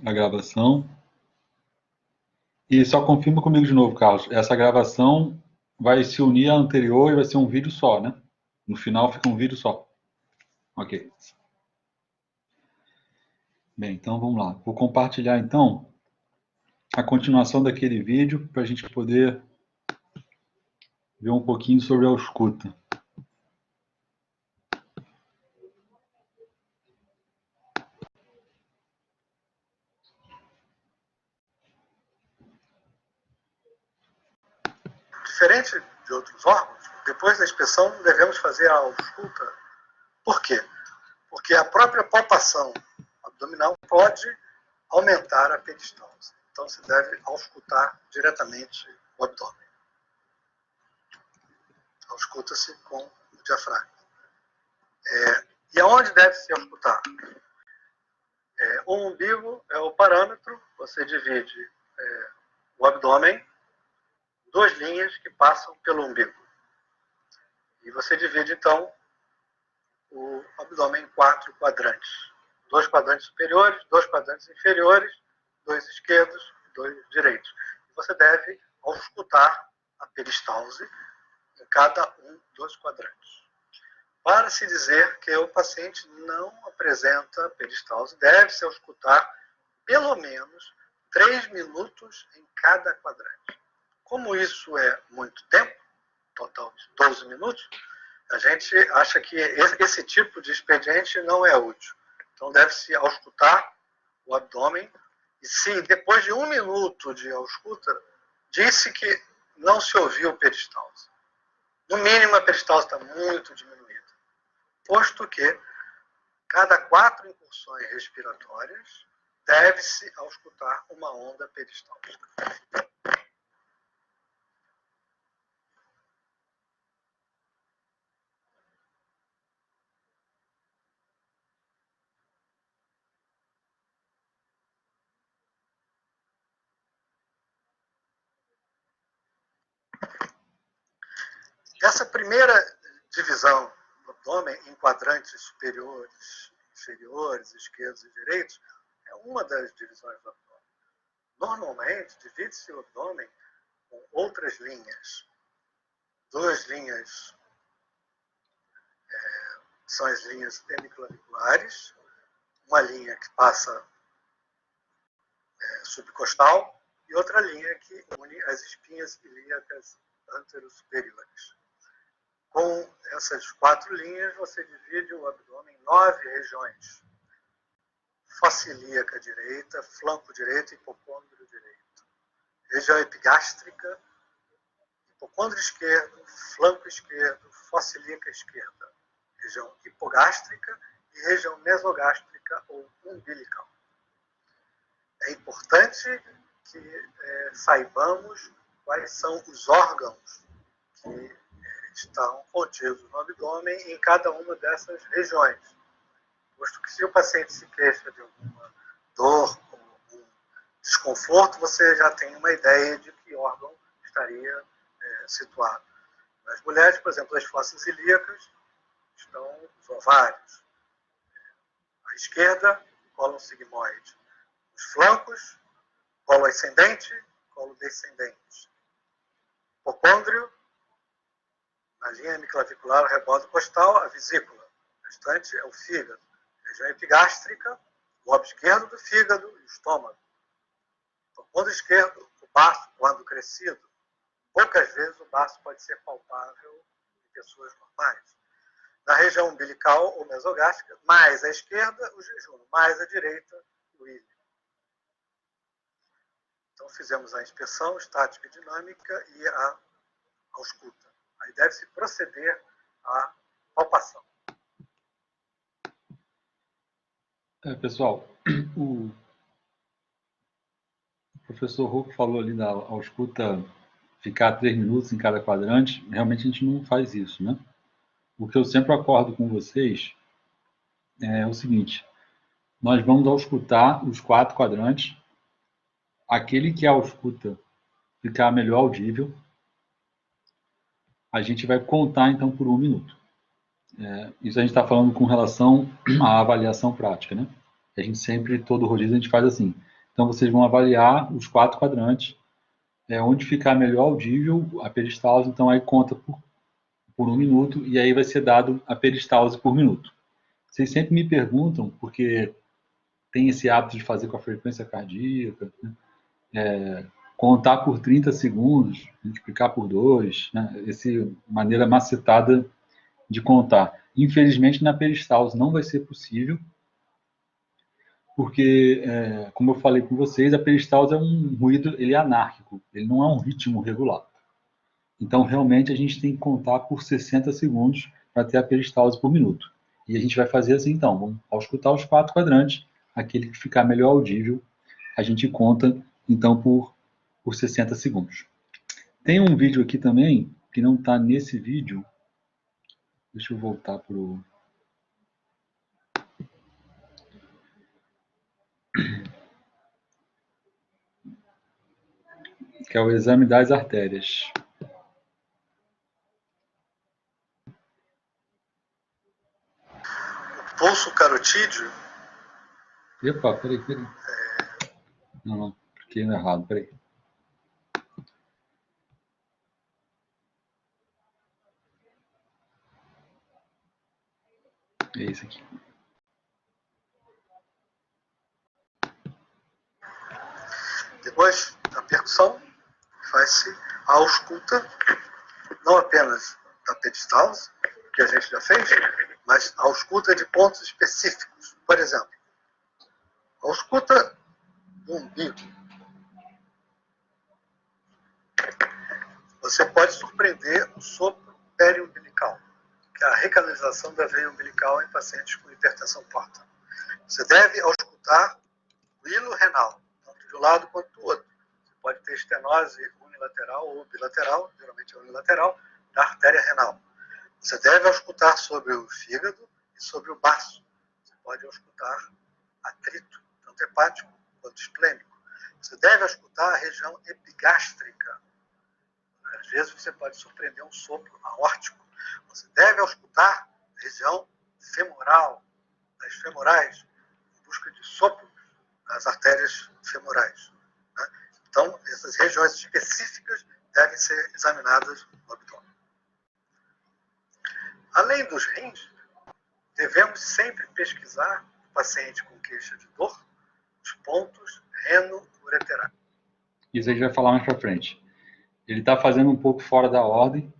a gravação. E só confirma comigo de novo, Carlos. Essa gravação vai se unir à anterior e vai ser um vídeo só, né? No final fica um vídeo só. Ok. Bem, então vamos lá. Vou compartilhar então a continuação daquele vídeo para a gente poder ver um pouquinho sobre a ausculta. Diferente de outros órgãos, depois da inspeção devemos fazer a ausculta. Por quê? Porque a própria palpação abdominal pode aumentar a peristalse. Então se deve auscultar diretamente o abdômen. Ausculta-se com o diafragma. E aonde deve se auscultar? O umbigo é o parâmetro, você divide o abdômen, duas linhas que passam pelo umbigo. E você divide, então, o abdômen em 4 quadrantes. 2 quadrantes superiores, 2 quadrantes inferiores, 2 esquerdos e 2 direitos. E você deve auscultar a peristalse em cada um dos quadrantes. Para se dizer que o paciente não apresenta peristalse, deve-se auscultar pelo menos 3 minutos em cada quadrante. Como isso é muito tempo, total de 12 minutos, a gente acha que esse tipo de expediente não é útil. Então deve-se auscultar o abdômen e se depois de 1 minuto de ausculta disse que não se ouviu peristalse, no mínimo a peristalse está muito diminuída, posto que cada 4 incursões respiratórias deve-se auscultar uma onda peristáltica. Essa primeira divisão do abdômen em quadrantes superiores, inferiores, esquerdos e direitos é uma das divisões do abdômen. Normalmente, divide-se o abdômen com outras linhas. 2 linhas são as linhas hemiclaviculares, uma linha que passa subcostal e outra linha que une as espinhas ilíacas anterosuperiores. Com essas 4 linhas, você divide o abdômen em 9 regiões. Fossa ilíaca direita, flanco direito e hipocôndrio direito. Região epigástrica, hipocôndrio esquerdo, flanco esquerdo, fossa ilíaca esquerda. Região hipogástrica e região mesogástrica ou umbilical. É importante que saibamos quais são os órgãos que estão contidos no abdômen em cada uma dessas regiões. Posto que se o paciente se queixa de alguma dor ou algum desconforto, você já tem uma ideia de que órgão estaria situado. Nas mulheres, por exemplo, as fossas ilíacas estão os ovários. À esquerda, cólon sigmoide. Os flancos, colo ascendente, colo descendente. Hipocôndrio, na linha hemiclavicular, o rebordo costal, a vesícula. O restante é o fígado. Região epigástrica, o lobo esquerdo do fígado e o estômago. Hipocôndrio esquerdo, o baço, quando crescido. Poucas vezes o baço pode ser palpável em pessoas normais. Na região umbilical ou mesogástrica, mais à esquerda, o jejum, mais à direita, o ilho. Então fizemos a inspeção estática e dinâmica e a ausculta. Aí deve-se proceder à palpação. Pessoal, o professor Huck falou ali da ausculta ficar 3 minutos em cada quadrante. Realmente a gente não faz isso, né? O que eu sempre acordo com vocês é o seguinte: nós vamos auscultar os 4 quadrantes. Aquele que a ausculta ficar melhor audível, a gente vai contar então por 1 minuto. Isso a gente está falando com relação à avaliação prática, né? A gente sempre, todo rodízio, a gente faz assim. Então, vocês vão avaliar os 4 quadrantes, onde ficar melhor audível a peristalse, então aí conta por 1 minuto, e aí vai ser dado a peristalse por minuto. Vocês sempre me perguntam, porque tem esse hábito de fazer com a frequência cardíaca, né? Contar por 30 segundos, multiplicar por 2, né? Essa maneira macetada de contar. Infelizmente, na peristalse não vai ser possível, porque, como eu falei com vocês, a peristalse é um ruído, ele é anárquico, ele não é um ritmo regular. Então, realmente, a gente tem que contar por 60 segundos para ter a peristalse por minuto. E a gente vai fazer assim, então, vamos auscultar os 4 quadrantes, aquele que ficar melhor audível, a gente conta, então, por 60 segundos. Tem um vídeo aqui também, que não está nesse vídeo. Deixa eu voltar para o... que é o exame das artérias. Pulso carotídeo. Epa, peraí. Não, cliquei no errado, peraí. É esse aqui. Depois da percussão, faz-se a ausculta, não apenas da peristalse, que a gente já fez, mas a ausculta de pontos específicos. Por exemplo, a ausculta do umbigo. Você pode surpreender o sopro periumbilical, que é a recanalização da veia umbilical em pacientes com hipertensão porta. Você deve auscultar o hilo renal, tanto de um lado quanto do outro. Você pode ter estenose unilateral ou bilateral, geralmente é unilateral, da artéria renal. Você deve auscultar sobre o fígado e sobre o baço. Você pode auscultar atrito, tanto hepático quanto esplênico. Você deve auscultar a região epigástrica. Às vezes você pode surpreender um sopro aórtico. Você deve auscultar a região femoral, das femorais, em busca de sopro nas artérias femorais. Né? Então, essas regiões específicas devem ser examinadas no abdômen. Além dos rins, devemos sempre pesquisar o paciente com queixa de dor, os pontos reno-ureterais. Isso a gente vai falar mais para frente. Ele está fazendo um pouco fora da ordem.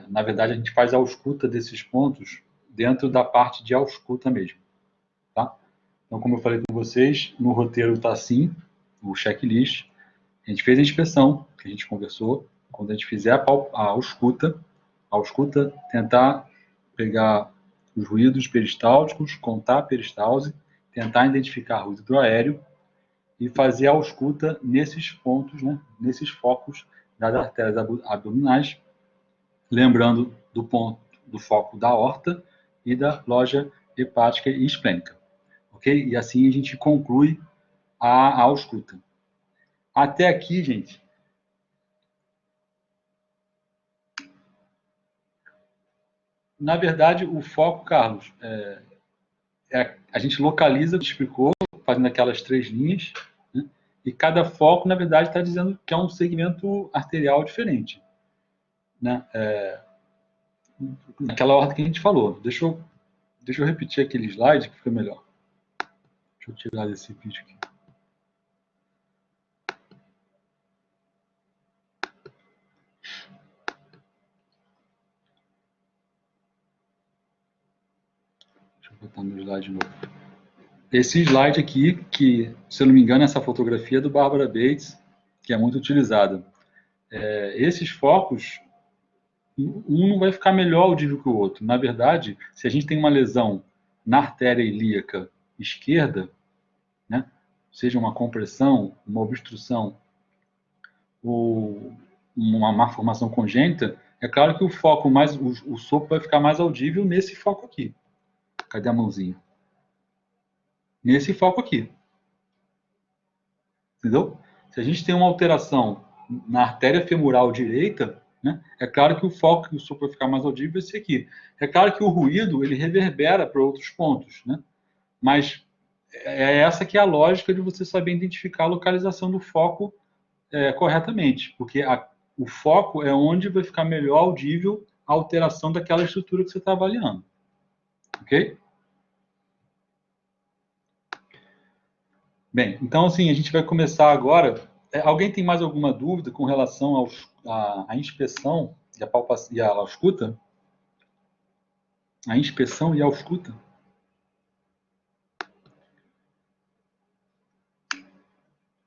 Na verdade, a gente faz a ausculta desses pontos dentro da parte de ausculta mesmo. Tá? Então, como eu falei com vocês, no roteiro está assim, o checklist. A gente fez a inspeção, que a gente conversou. Quando a gente fizer a ausculta, tentar pegar os ruídos peristálticos, contar a peristalse, tentar identificar ruído aéreo e fazer a ausculta nesses pontos, né, nesses focos das artérias abdominais, lembrando do ponto do foco da aorta e da loja hepática e esplênica. Ok? E assim a gente conclui a ausculta. Até aqui, gente, na verdade, o foco, Carlos, a gente localiza, explicou, fazendo aquelas 3 linhas, né? E cada foco, na verdade, está dizendo que é um segmento arterial diferente. Né? Naquela ordem que a gente falou. Deixa eu repetir aquele slide que fica melhor. Deixa eu tirar desse vídeo aqui. Deixa eu botar no slide de novo. Esse slide aqui, que, se eu não me engano, essa fotografia é do Barbara Bates, que é muito utilizada. Esses focos, um não vai ficar melhor audível que o outro. Na verdade, se a gente tem uma lesão na artéria ilíaca esquerda, né, seja uma compressão, uma obstrução ou uma malformação congênita, é claro que o foco o sopro vai ficar mais audível nesse foco aqui. Cadê a mãozinha? Nesse foco aqui. Entendeu? Se a gente tem uma alteração na artéria femoral direita, né, é claro que o foco que o sopro vai ficar mais audível é esse aqui. É claro que o ruído ele reverbera para outros pontos, né? Mas é essa que é a lógica de você saber identificar a localização do foco corretamente, porque o foco é onde vai ficar melhor audível a alteração daquela estrutura que você está avaliando. Ok? Bem, então assim, a gente vai começar agora. Alguém tem mais alguma dúvida com relação à inspeção e a palpação e a ausculta? A inspeção e a ausculta?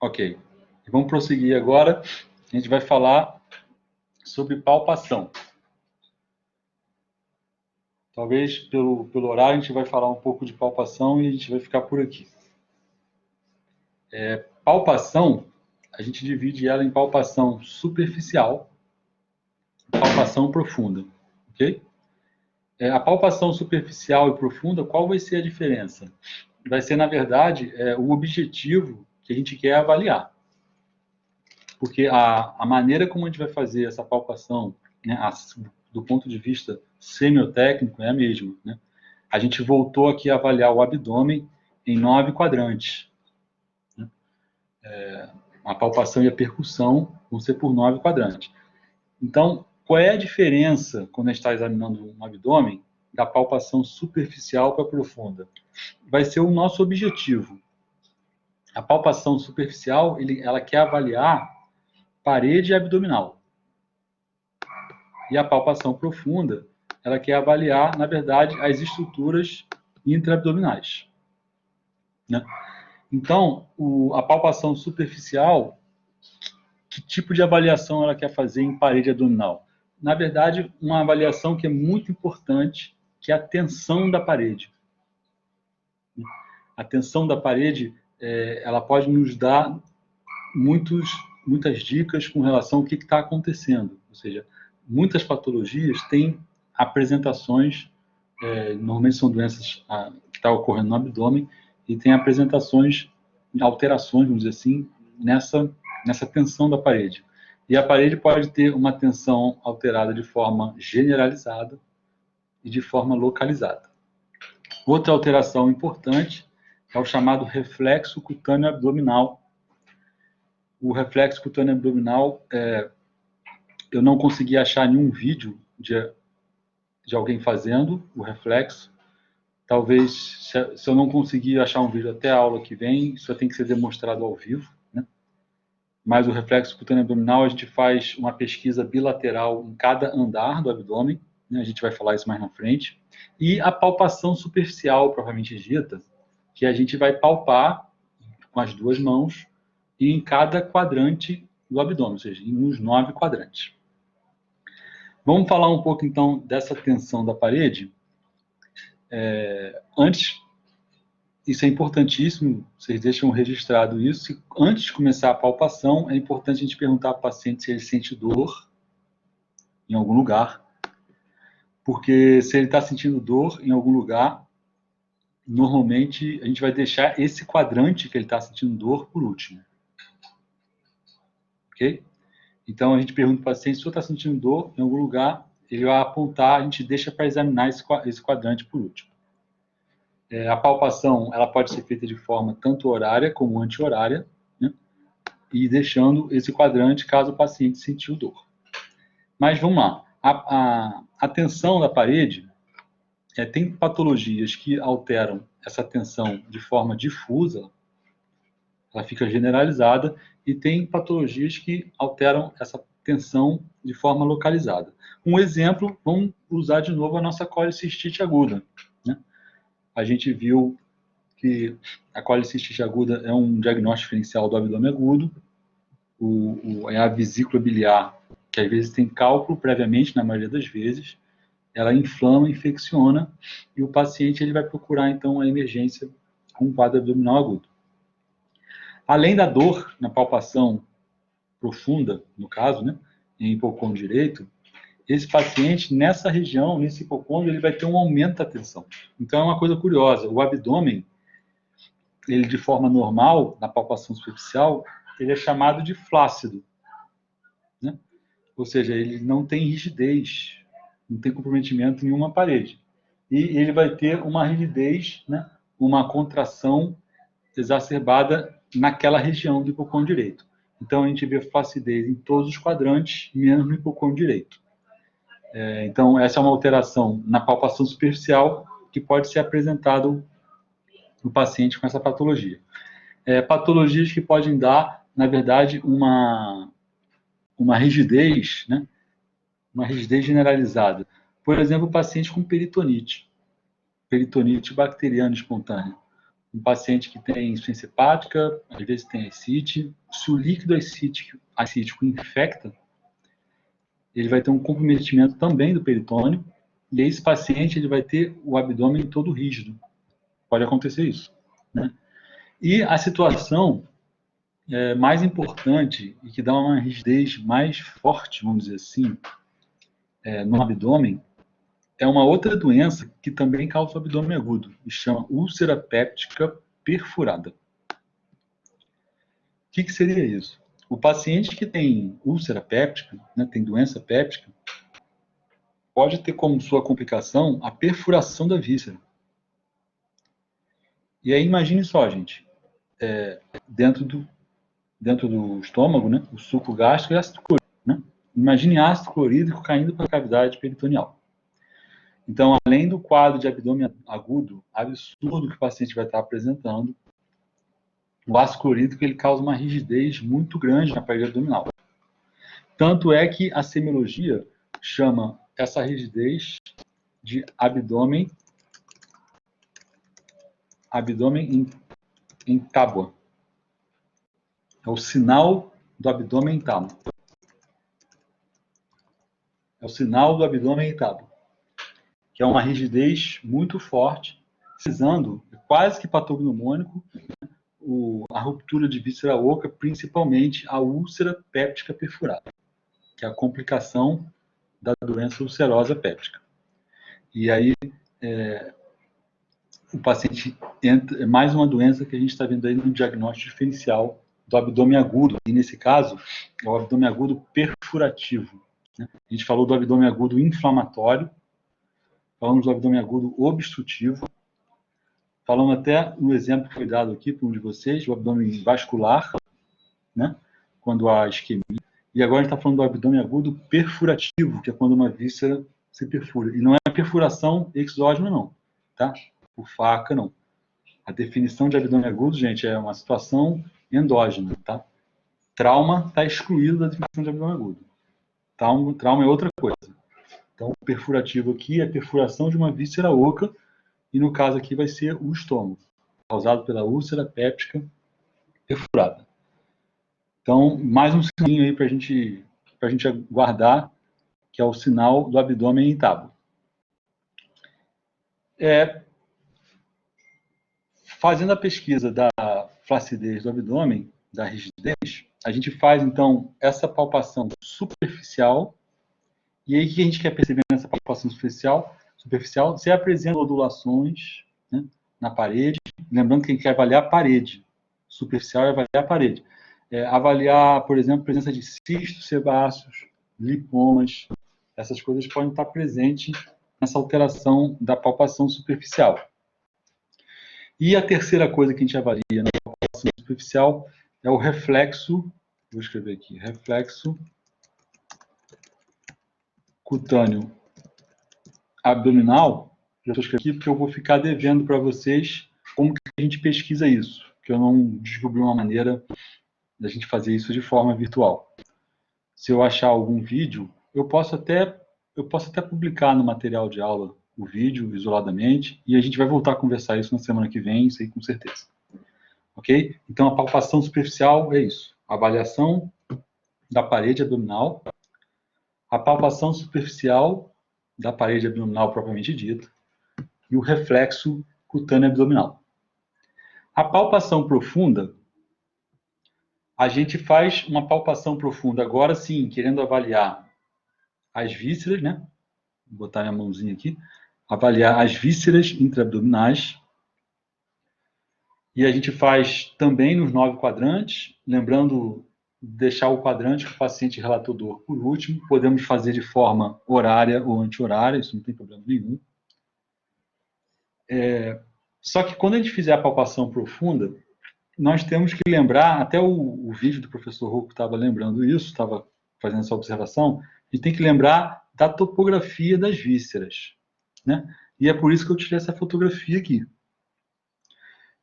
Ok. Vamos prosseguir agora. A gente vai falar sobre palpação. Talvez pelo horário a gente vai falar um pouco de palpação e a gente vai ficar por aqui. Palpação, a gente divide ela em palpação superficial e palpação profunda. Ok? A palpação superficial e profunda, qual vai ser a diferença? Vai ser, na verdade, o objetivo que a gente quer avaliar. Porque a maneira como a gente vai fazer essa palpação, né, do ponto de vista semiotécnico, é a mesma. Né? A gente voltou aqui a avaliar o abdômen em 9 quadrantes. Né? A palpação e a percussão vão ser por 9 quadrantes. Então, qual é a diferença quando a gente está examinando um abdômen da palpação superficial para a profunda? Vai ser o nosso objetivo. A palpação superficial, ela quer avaliar parede abdominal. E a palpação profunda, ela quer avaliar, na verdade, as estruturas intraabdominais. Né? Então, a palpação superficial, que tipo de avaliação ela quer fazer em parede abdominal? Na verdade, uma avaliação que é muito importante, que é a tensão da parede. A tensão da parede, ela pode nos dar muitas dicas com relação ao que está acontecendo. Ou seja, muitas patologias têm apresentações, normalmente são doenças que estão ocorrendo no abdômen, e tem apresentações, alterações, vamos dizer assim, nessa tensão da parede. E a parede pode ter uma tensão alterada de forma generalizada e de forma localizada. Outra alteração importante é o chamado reflexo cutâneo abdominal. O reflexo cutâneo abdominal, eu não consegui achar nenhum vídeo de alguém fazendo o reflexo. Talvez, se eu não conseguir achar um vídeo até a aula que vem, isso tem que ser demonstrado ao vivo. Né? Mas o reflexo cutâneo abdominal, a gente faz uma pesquisa bilateral em cada andar do abdômen, né? A gente vai falar isso mais na frente. E a palpação superficial, propriamente dita, que a gente vai palpar com as duas mãos e em cada quadrante do abdômen, ou seja, em uns 9 quadrantes. Vamos falar um pouco, então, dessa tensão da parede. Antes, isso é importantíssimo, vocês deixam registrado isso. Antes de começar a palpação, é importante a gente perguntar para o paciente se ele sente dor em algum lugar. Porque se ele está sentindo dor em algum lugar, normalmente a gente vai deixar esse quadrante que ele está sentindo dor por último. Ok? Então a gente pergunta para o paciente se ele está sentindo dor em algum lugar, ele vai apontar, a gente deixa para examinar esse quadrante por último. A palpação ela pode ser feita de forma tanto horária como anti-horária, né? E deixando esse quadrante caso o paciente sentiu dor. Mas vamos lá. A tensão da parede, tem patologias que alteram essa tensão de forma difusa, ela fica generalizada, e tem patologias que alteram essa tensão de forma localizada. Um exemplo, vamos usar de novo a nossa colicistite aguda. Né? A gente viu que a colicistite aguda é um diagnóstico diferencial do abdômen agudo, é a vesícula biliar, que às vezes tem cálculo previamente, na maioria das vezes, ela inflama, infecciona, e o paciente ele vai procurar, então, a emergência com um quadro abdominal agudo. Além da dor na palpação profunda, no caso, né, em hipocôndrio direito, esse paciente, nessa região, nesse hipocôndrio, ele vai ter um aumento da tensão. Então, é uma coisa curiosa, o abdômen, ele de forma normal, na palpação superficial, ele é chamado de flácido. Né? Ou seja, ele não tem rigidez, não tem comprometimento em nenhuma parede. E ele vai ter uma rigidez, né, uma contração exacerbada naquela região do hipocôndrio direito. Então, a gente vê flacidez em todos os quadrantes, menos no hipocôndrio direito. Então, essa é uma alteração na palpação superficial que pode ser apresentado no paciente com essa patologia. Patologias que podem dar, na verdade, uma rigidez, né? Uma rigidez generalizada. Por exemplo, o paciente com peritonite bacteriana espontânea. Um paciente que tem insuficiência hepática, às vezes tem ascite. Se o líquido ascítico infecta, ele vai ter um comprometimento também do peritônio, e esse paciente ele vai ter o abdômen todo rígido. Pode acontecer isso, né? E a situação mais importante e que dá uma rigidez mais forte, vamos dizer assim, no abdômen, é uma outra doença que também causa o abdômen agudo, e chama úlcera péptica perfurada. O que seria isso? O paciente que tem úlcera péptica, né, tem doença péptica, pode ter como sua complicação a perfuração da víscera. E aí imagine só, gente, dentro do estômago, né, o suco gástrico e ácido clorídrico, né? Imagine ácido clorídrico caindo para a cavidade peritoneal. Então, além do quadro de abdômen agudo, absurdo que o paciente vai estar apresentando, o ácido clorídrico ele causa uma rigidez muito grande na parede abdominal. Tanto é que a semiologia chama essa rigidez de abdômen em tábua. É o sinal do abdômen em tábua. É o sinal do abdômen em tábua, que é uma rigidez muito forte, precisando, quase que patognomônico, a ruptura de víscera oca, principalmente a úlcera péptica perfurada, que é a complicação da doença ulcerosa péptica. E aí, o paciente entra, é mais uma doença que a gente está vendo aí no diagnóstico diferencial do abdômen agudo, e nesse caso, é o abdômen agudo perfurativo. Né? A gente falou do abdômen agudo inflamatório, falamos do abdômen agudo obstrutivo, falamos até no exemplo que foi dado aqui por um de vocês, o abdômen vascular, né? Quando há isquemia. E agora a gente está falando do abdômen agudo perfurativo, que é quando uma víscera se perfura. E não é perfuração exógena, não. Tá? Por faca, não. A definição de abdômen agudo, gente, é uma situação endógena. Tá? Trauma está excluído da definição de abdômen agudo. Trauma é outra coisa. Então, o perfurativo aqui é a perfuração de uma víscera oca, e no caso aqui vai ser o estômago, causado pela úlcera péptica perfurada. Então, mais um sininho aí para a gente guardar, que é o sinal do abdômen em tábua. Fazendo a pesquisa da flacidez do abdômen, da rigidez, a gente faz, então, essa palpação superficial. E aí, o que a gente quer perceber nessa palpação superficial? Se apresenta ondulações, né, na parede. Lembrando que a gente quer avaliar a parede. Superficial é avaliar a parede. Avaliar, por exemplo, a presença de cistos sebáceos, lipomas. Essas coisas podem estar presentes nessa alteração da palpação superficial. E a terceira coisa que a gente avalia na palpação superficial é o reflexo, vou escrever aqui, reflexo cutâneo abdominal. Já estou escrevendo aqui porque eu vou ficar devendo para vocês como que a gente pesquisa isso, porque eu não descobri uma maneira da gente fazer isso de forma virtual. Se eu achar algum vídeo, eu posso até publicar no material de aula o vídeo isoladamente, e a gente vai voltar a conversar isso na semana que vem, isso aí com certeza. Ok? Então, a palpação superficial é isso. A avaliação da parede abdominal, a palpação superficial da parede abdominal propriamente dita, e o reflexo cutâneo abdominal. A palpação profunda, a gente faz uma palpação profunda, agora sim, querendo avaliar as vísceras, né? Vou botar minha mãozinha aqui. Avaliar as vísceras intraabdominais. E a gente faz também nos 9 quadrantes, lembrando deixar o quadrante que o paciente relatou dor por último. Podemos fazer de forma horária ou anti-horária, isso não tem problema nenhum. Só que quando a gente fizer a palpação profunda, nós temos que lembrar, até o vídeo do professor Rocco estava lembrando isso, estava fazendo essa observação, a gente tem que lembrar da topografia das vísceras, né? E é por isso que eu tirei essa fotografia aqui.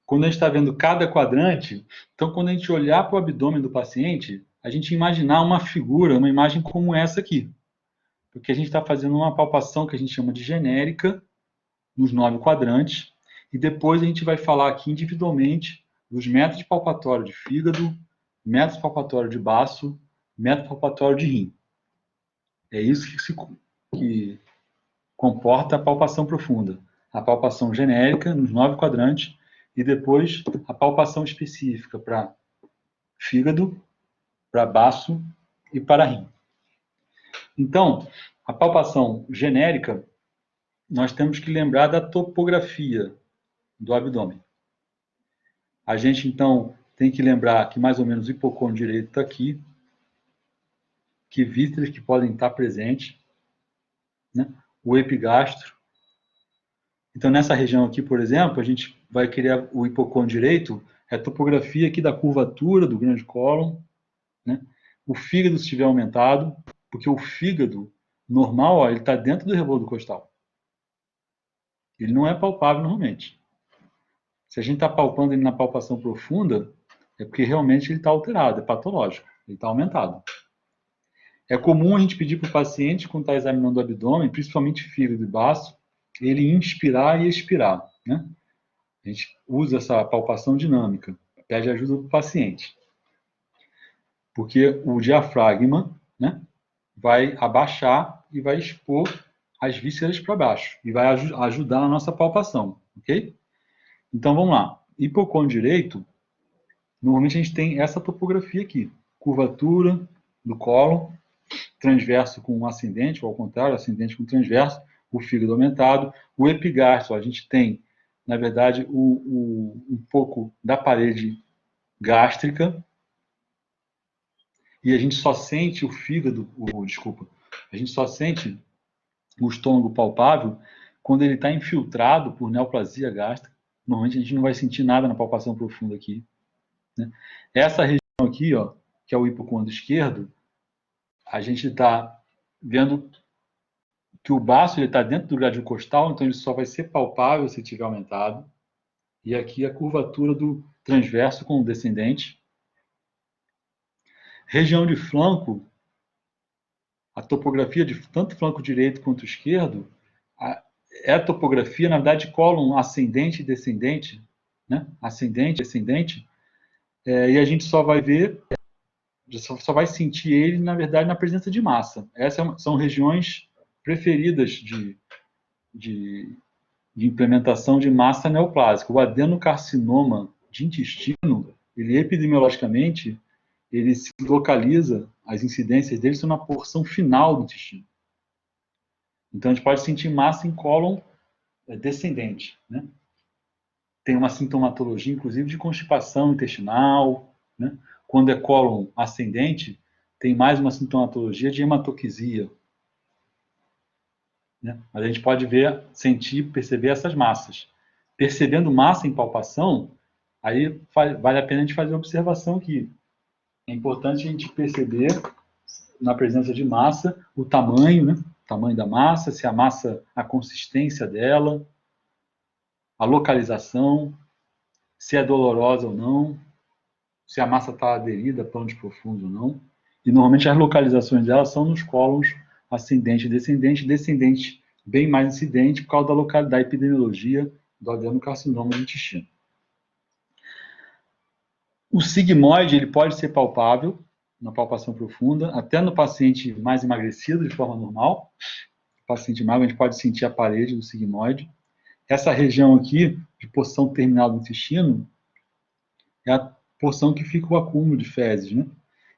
Quando a gente está vendo cada quadrante, então quando a gente olhar para o abdômen do paciente, a gente imaginar uma figura, uma imagem como essa aqui. Porque a gente está fazendo uma palpação que a gente chama de genérica, nos 9 quadrantes, e depois a gente vai falar aqui individualmente dos métodos palpatórios de fígado, método palpatório de baço, método palpatório de rim. É isso que comporta a palpação profunda. A palpação genérica nos 9 quadrantes e depois a palpação específica para fígado, para baço e para rim. Então, a palpação genérica, nós temos que lembrar da topografia do abdômen. A gente, então, tem que lembrar que mais ou menos o hipocôndrio direito está aqui, que vísceras que podem estar presentes, né? O epigastro. Então, nessa região aqui, por exemplo, a gente vai criar o hipocôndrio direito, é a topografia aqui da curvatura do grande cólon, né? O fígado, se estiver aumentado, porque o fígado normal, ó, ele está dentro do rebolo costal. Ele não é palpável normalmente. Se a gente está palpando ele na palpação profunda, é porque realmente ele está alterado, é patológico, ele está aumentado. É comum a gente pedir para o paciente, quando está examinando o abdômen, principalmente fígado e baço, ele inspirar e expirar, né? A gente usa essa palpação dinâmica, pede ajuda para o paciente. Porque o diafragma, né, vai abaixar e vai expor as vísceras para baixo e vai ajudar na nossa palpação, ok? Então vamos lá. Hipocôndrio direito, normalmente a gente tem essa topografia aqui, curvatura do cólon, transverso com ascendente, ou ao contrário, ascendente com transverso, o fígado aumentado, o epigastro, a gente tem, na verdade, um pouco da parede gástrica, e a gente só sente o fígado, a gente só sente o estômago palpável quando ele está infiltrado por neoplasia gástrica. Normalmente a gente não vai sentir nada na palpação profunda aqui, né? Essa região aqui, ó, que é o hipocôndrio esquerdo, a gente está vendo que o baço está dentro do gradil costal, então ele só vai ser palpável se tiver aumentado. E aqui a curvatura do transverso com o descendente. Região de flanco, a topografia de tanto flanco direito quanto esquerdo, é a topografia, na verdade, de cólon ascendente e descendente, né? Ascendente, descendente, e a gente só vai ver, só vai sentir ele, na verdade, na presença de massa. Essas são regiões preferidas de implementação de massa neoplásica. O adenocarcinoma de intestino, ele epidemiologicamente, ele se localiza, as incidências dele são na porção final do intestino. Então, a gente pode sentir massa em cólon descendente, né? Tem uma sintomatologia, inclusive, de constipação intestinal, né? Quando é cólon ascendente, tem mais uma sintomatologia de hematoquisia, né? Mas a gente pode ver, sentir, perceber essas massas. Percebendo massa em palpação, aí vale a pena a gente fazer uma observação aqui. É importante a gente perceber, na presença de massa, o tamanho, né? O tamanho da massa, se a massa, a consistência dela, a localização, se é dolorosa ou não, se a massa está aderida a planos profundos ou não. E normalmente as localizações dela são nos cólons ascendente e descendente, descendente bem mais incidente por causa da localidade, da epidemiologia do adenocarcinoma do intestino. O sigmoide ele pode ser palpável na palpação profunda, até no paciente mais emagrecido de forma normal. O paciente magro, a gente pode sentir a parede do sigmoide. Essa região aqui, de porção terminal do intestino, é a porção que fica o acúmulo de fezes, né?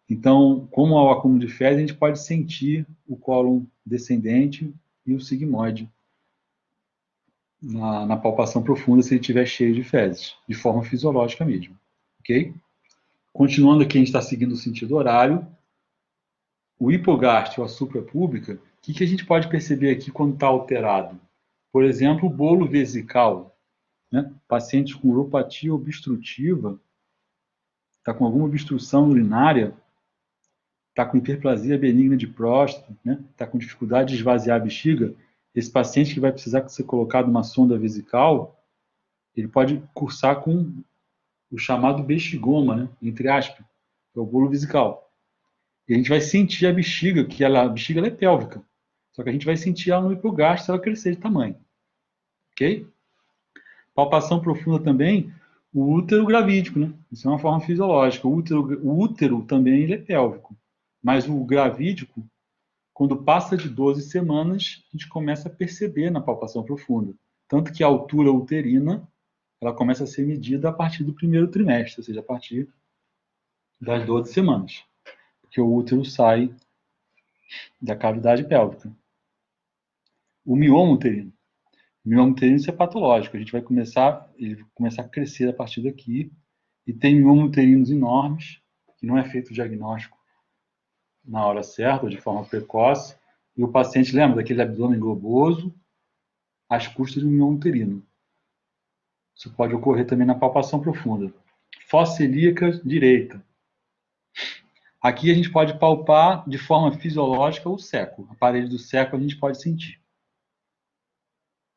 Então, como há o acúmulo de fezes, a gente pode sentir o cólon descendente e o sigmoide na palpação profunda se ele estiver cheio de fezes, de forma fisiológica mesmo, ok? Continuando aqui, a gente está seguindo o sentido horário. O hipogástrio, a suprapúbica, o que a gente pode perceber aqui quando está alterado? Por exemplo, o bolo vesical, né? Pacientes com uropatia obstrutiva, está com alguma obstrução urinária, está com hiperplasia benigna de próstata, né? Está com dificuldade de esvaziar a bexiga, esse paciente que vai precisar ser colocado uma sonda vesical, ele pode cursar com o chamado bexigoma, né? Entre aspas, que é o bolo vesical. E a gente vai sentir a bexiga, a bexiga ela é pélvica, só que a gente vai sentir ela no hipogastro se ela crescer de tamanho. Ok? Palpação profunda também, o útero gravídico, né? Isso é uma forma fisiológica. O útero também ele é pélvico, mas o gravídico, quando passa de 12 semanas, a gente começa a perceber na palpação profunda. Tanto que a altura uterina, ela começa a ser medida a partir do primeiro trimestre, ou seja, a partir das 12 semanas. Porque o útero sai da cavidade pélvica. O mioma uterino. O mioma uterino isso é patológico. Ele vai começar a crescer a partir daqui. E tem miomas uterinos enormes, que não é feito o diagnóstico na hora certa, ou de forma precoce. E o paciente lembra daquele abdômen globoso às custas do mioma uterino. Isso pode ocorrer também na palpação profunda. Fossa ilíaca direita. Aqui a gente pode palpar de forma fisiológica o seco. A parede do seco a gente pode sentir.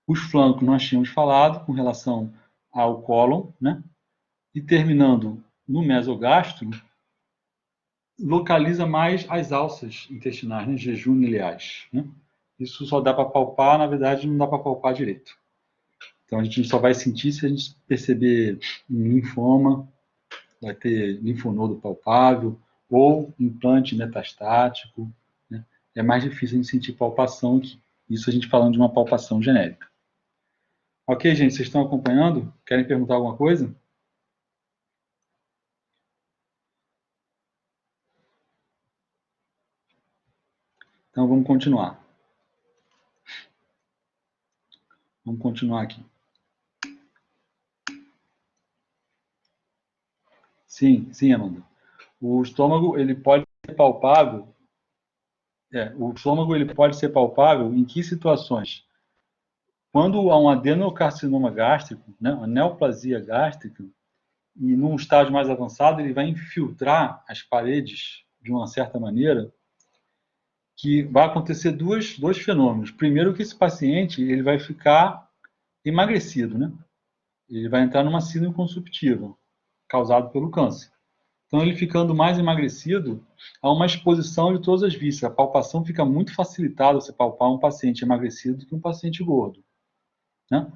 Os flancos nós tínhamos falado com relação ao cólon, né? E terminando no mesogastro, localiza mais as alças intestinais, né? Jejum ileais, né? Isso só dá para palpar, na verdade não dá para palpar direito. Então a gente só vai sentir se a gente perceber um linfoma, vai ter linfonodo palpável, ou implante metastático, né? É mais difícil a gente sentir palpação aqui. Isso a gente falando de uma palpação genérica. Ok, gente, vocês estão acompanhando? Querem perguntar alguma coisa? Então vamos continuar. Vamos continuar aqui. Sim, Amanda. O estômago ele pode ser palpável. O estômago ele pode ser palpável em que situações? Quando há um adenocarcinoma gástrico, né, uma neoplasia gástrica, e num estágio mais avançado ele vai infiltrar as paredes de uma certa maneira, que vai acontecer dois fenômenos. Primeiro que esse paciente ele vai ficar emagrecido, né? Ele vai entrar numa síndrome consumptiva, causado pelo câncer. Então, ele ficando mais emagrecido, há uma exposição de todas as vísceras. A palpação fica muito facilitada você palpar um paciente emagrecido do que um paciente gordo, né?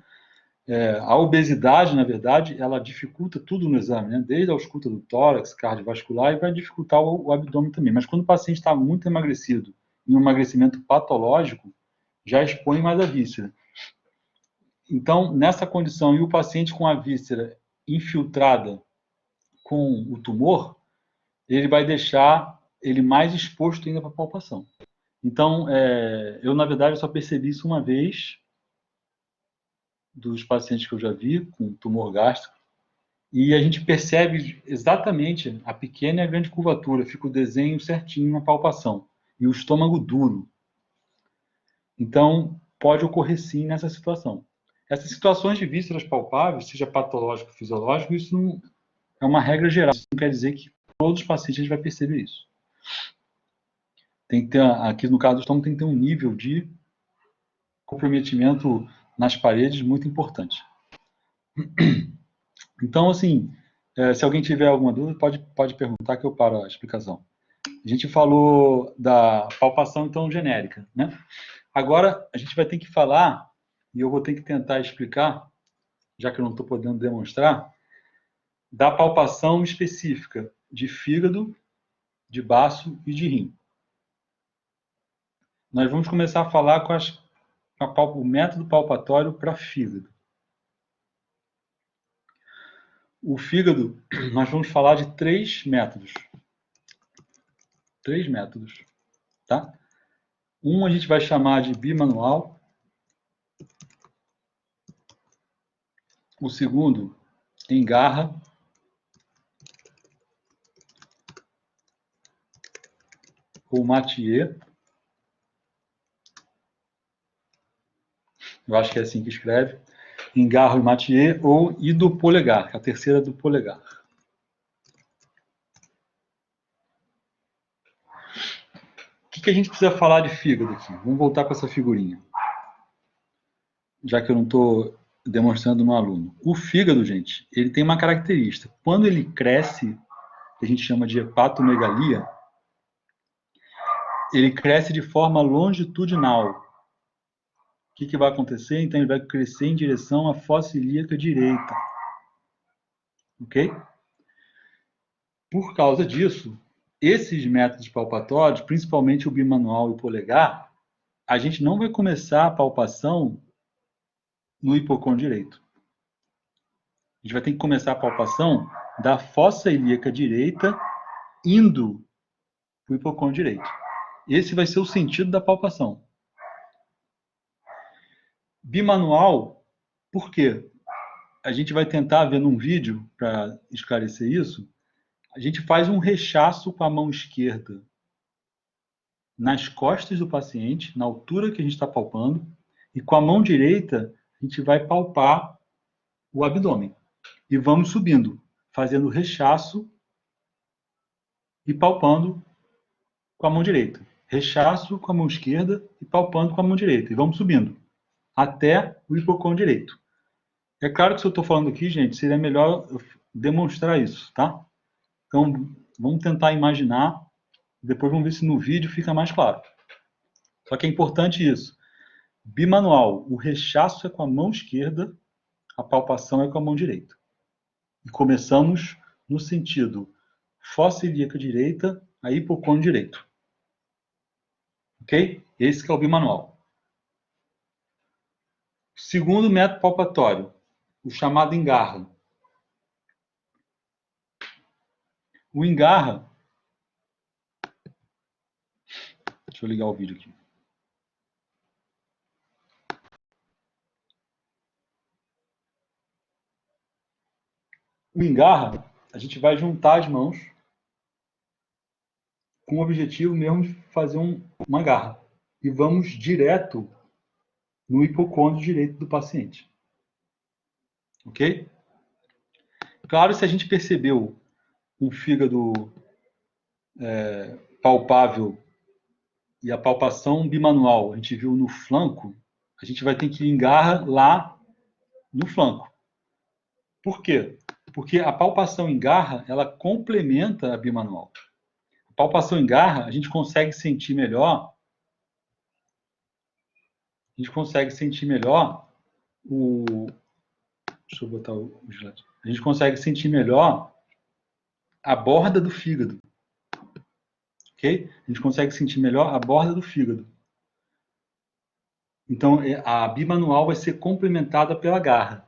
A obesidade, na verdade, ela dificulta tudo no exame, né? Desde a ausculta do tórax, cardiovascular, e vai dificultar o abdômen também. Mas quando o paciente está muito emagrecido, em um emagrecimento patológico, já expõe mais a víscera. Então, nessa condição, e o paciente com a víscera infiltrada com o tumor, ele vai deixar ele mais exposto ainda para a palpação. Então, eu, na verdade, só percebi isso uma vez, dos pacientes que eu já vi com tumor gástrico, e a gente percebe exatamente a pequena e a grande curvatura, fica o desenho certinho na palpação, e o estômago duro. Então, pode ocorrer sim nessa situação. Essas situações de vísceras palpáveis, seja patológico ou fisiológico, isso não é uma regra geral, isso não quer dizer que todos os pacientes a gente vai perceber isso. Tem que ter, aqui no caso do estômago, tem que ter um nível de comprometimento nas paredes muito importante. Então, assim, se alguém tiver alguma dúvida, pode perguntar que eu paro a explicação. A gente falou da palpação, então, genérica, né? Agora, a gente vai ter que falar, e eu vou ter que tentar explicar, já que eu não estou podendo demonstrar, da palpação específica de fígado, de baço e de rim. Nós vamos começar a falar com o método palpatório para fígado. O fígado, nós vamos falar de 3 métodos. 3 métodos, tá? Um a gente vai chamar de bimanual. O segundo, em garra. Ou Mathieu. Eu acho que é assim que escreve. Engarro e Mathieu, ou e do polegar, a terceira do polegar. que a gente precisa falar de fígado aqui? Vamos voltar para essa figurinha. Já que eu não estou demonstrando no aluno. O fígado, gente, ele tem uma característica. Quando ele cresce, que a gente chama de hepatomegalia, ele cresce de forma longitudinal. O que vai acontecer? Então, ele vai crescer em direção à fossa ilíaca direita. Ok? Por causa disso, esses métodos palpatórios, principalmente o bimanual e o polegar, a gente não vai começar a palpação no hipocôndrio direito. A gente vai ter que começar a palpação da fossa ilíaca direita indo para o hipocôndrio direito. Esse vai ser o sentido da palpação. Bimanual, por quê? A gente vai tentar ver num vídeo, para esclarecer isso, a gente faz um rechaço com a mão esquerda nas costas do paciente, na altura que a gente está palpando, e com a mão direita a gente vai palpar o abdômen. E vamos subindo, fazendo rechaço e palpando com a mão direita. Rechaço com a mão esquerda e palpando com a mão direita. E vamos subindo até o hipocôndrio direito. É claro que se eu estou falando aqui, gente, seria melhor demonstrar isso, tá? Então, vamos tentar imaginar, depois vamos ver se no vídeo fica mais claro. Só que é importante isso. Bimanual, o rechaço é com a mão esquerda, a palpação é com a mão direita. E começamos no sentido fossa ilíaca direita a hipocôndrio direito. Ok? Esse que é o bimanual. Segundo método palpatório, o chamado engarra. O engarra... Deixa eu ligar o vídeo aqui. O engarra, a gente vai juntar as mãos com o objetivo mesmo de fazer uma garra. E vamos direto no hipocôndrio direito do paciente. Ok? Claro, se a gente percebeu um fígado palpável e a palpação bimanual a gente viu no flanco, a gente vai ter que engarra lá no flanco. Por quê? Porque a palpação em garra, ela complementa a bimanual. A palpação em garra, a gente consegue sentir melhor o... Deixa eu botar o slide. A gente consegue sentir melhor a borda do fígado. Ok? A gente consegue sentir melhor a borda do fígado. Então, a bimanual vai ser complementada pela garra.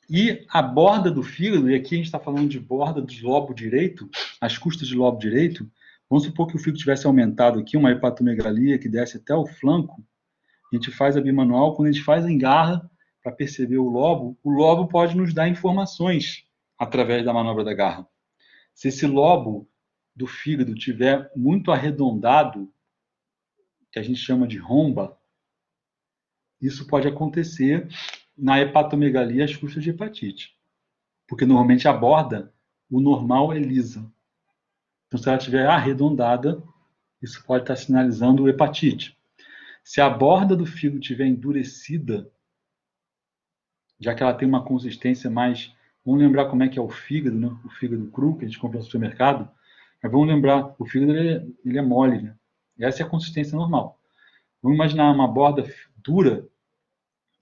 E a borda do fígado, e aqui a gente está falando de borda do lobo direito, as costas do lobo direito, vamos supor que o fígado tivesse aumentado aqui, uma hepatomegalia que desce até o flanco, a gente faz a bimanual, quando a gente faz a engarra, para perceber o lobo pode nos dar informações através da manobra da garra. Se esse lobo do fígado tiver muito arredondado, que a gente chama de romba, isso pode acontecer na hepatomegalia às custas de hepatite. Porque normalmente a borda, o normal é lisa. Então, se ela estiver arredondada, isso pode estar sinalizando hepatite. Se a borda do fígado estiver endurecida, já que ela tem uma consistência mais... Vamos lembrar como é que é o fígado, né? O fígado cru, que a gente compra no supermercado. Mas vamos lembrar, o fígado ele é mole, né? Essa é a consistência normal. Vamos imaginar uma borda dura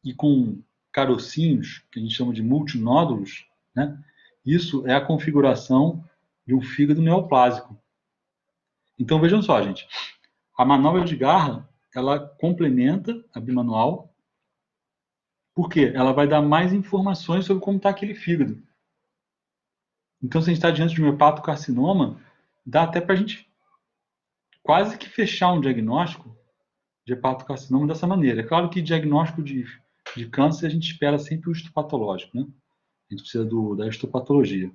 e com carocinhos, que a gente chama de multinódulos, né? Isso é a configuração de um fígado neoplásico. Então, vejam só, gente. A manobra de garra, ela complementa a bimanual. Por quê? Ela vai dar mais informações sobre como está aquele fígado. Então, se a gente está diante de um hepatocarcinoma, dá até para a gente quase que fechar um diagnóstico de hepatocarcinoma dessa maneira. É claro que diagnóstico de câncer a gente espera sempre o histopatológico, né? A gente precisa da histopatologia.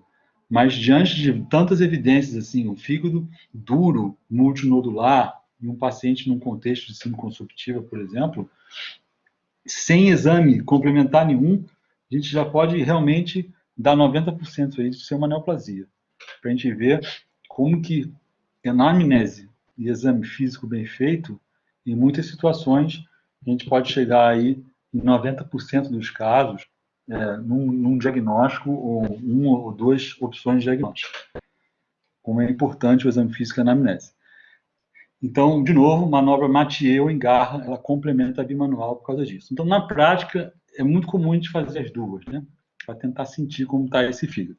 Mas diante de tantas evidências, assim, um fígado duro, multinodular, em um paciente num contexto de síndrome consumptiva, por exemplo, sem exame complementar nenhum, a gente já pode realmente dar 90% aí de ser uma neoplasia. Para a gente ver como que, na anamnese, e exame físico bem feito, em muitas situações, a gente pode chegar aí em 90% dos casos, num diagnóstico ou uma ou duas opções de diagnóstico. Como é importante o exame físico e a anamnese. Então, de novo, manobra Mathieu ou Engarra, ela complementa a bimanual por causa disso. Então, na prática, é muito comum a gente fazer as duas, né? Para tentar sentir como está esse fígado.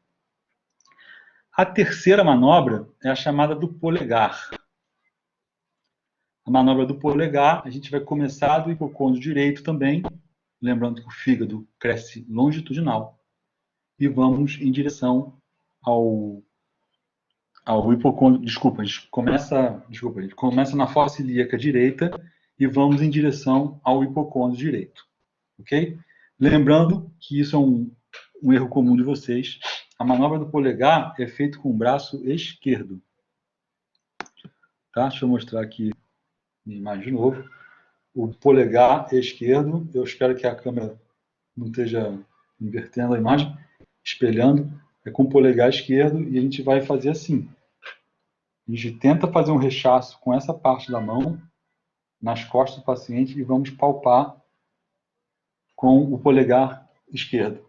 A terceira manobra é a chamada do polegar. A manobra do polegar, a gente vai começar do hipocôndrio direito também, lembrando que o fígado cresce longitudinal, e vamos em direção ao hipocôndrio. Desculpa, a gente começa na fossa ilíaca direita e vamos em direção ao hipocôndrio direito. Ok? Lembrando que isso é um erro comum de vocês. A manobra do polegar é feita com o braço esquerdo. Tá? Deixa eu mostrar aqui a imagem de novo. O polegar esquerdo, eu espero que a câmera não esteja invertendo a imagem, espelhando, é com o polegar esquerdo e a gente vai fazer assim. A gente tenta fazer um rechaço com essa parte da mão nas costas do paciente e vamos palpar com o polegar esquerdo.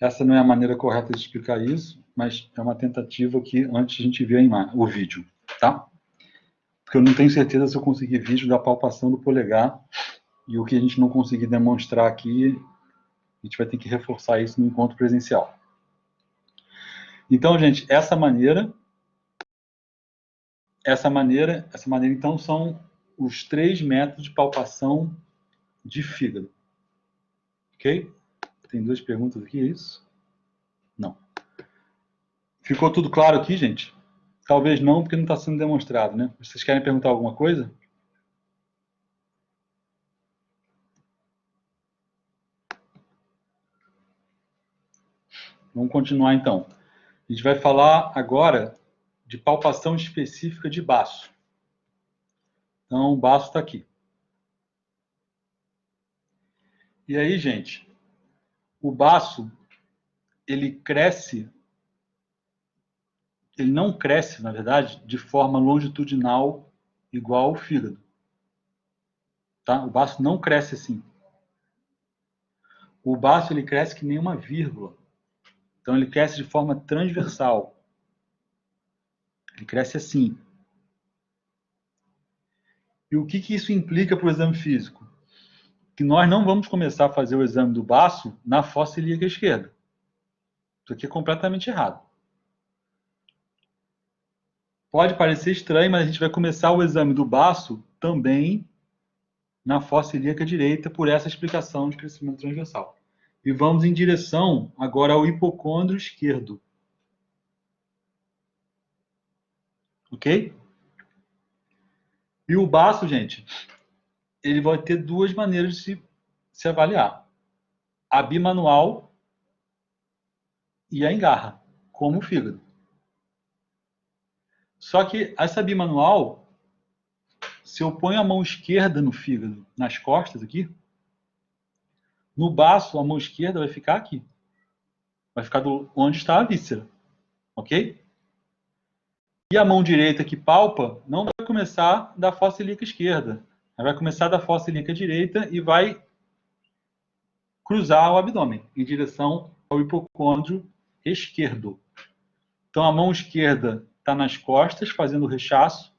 Essa não é a maneira correta de explicar isso, mas é uma tentativa que antes a gente vê o vídeo, tá? Porque eu não tenho certeza se eu consegui vídeo da palpação do polegar e o que a gente não conseguir demonstrar aqui, a gente vai ter que reforçar isso no encontro presencial. Então, gente, essa maneira, então, são os 3 métodos de palpação de fígado. Ok? Tem 2 perguntas aqui, é isso? Não. Ficou tudo claro aqui, gente? Talvez não, porque não está sendo demonstrado, né? Vocês querem perguntar alguma coisa? Vamos continuar, então. A gente vai falar agora de palpação específica de baço. Então, o baço está aqui. E aí, gente, o baço, ele não cresce, na verdade, de forma longitudinal igual ao fígado. Tá? O baço não cresce assim. O baço, ele cresce que nem uma vírgula. Então, ele cresce de forma transversal. Ele cresce assim. E o que isso implica para o exame físico? Que nós não vamos começar a fazer o exame do baço na fossa ilíaca esquerda. Isso aqui é completamente errado. Pode parecer estranho, mas a gente vai começar o exame do baço também na fossa ilíaca direita por essa explicação de crescimento transversal. E vamos em direção agora ao hipocôndrio esquerdo. Ok? E o baço, gente, ele vai ter 2 maneiras de se avaliar. A bimanual e a engarra, como o fígado. Só que essa bimanual, se eu ponho a mão esquerda no fígado, nas costas aqui, no baço a mão esquerda vai ficar aqui. Vai ficar onde está a víscera. Ok? E a mão direita que palpa não vai começar da fossa ilíaca esquerda. Ela vai começar da fossa ilíaca direita e vai cruzar o abdômen em direção ao hipocôndrio esquerdo. Então a mão esquerda está nas costas, fazendo o rechaço,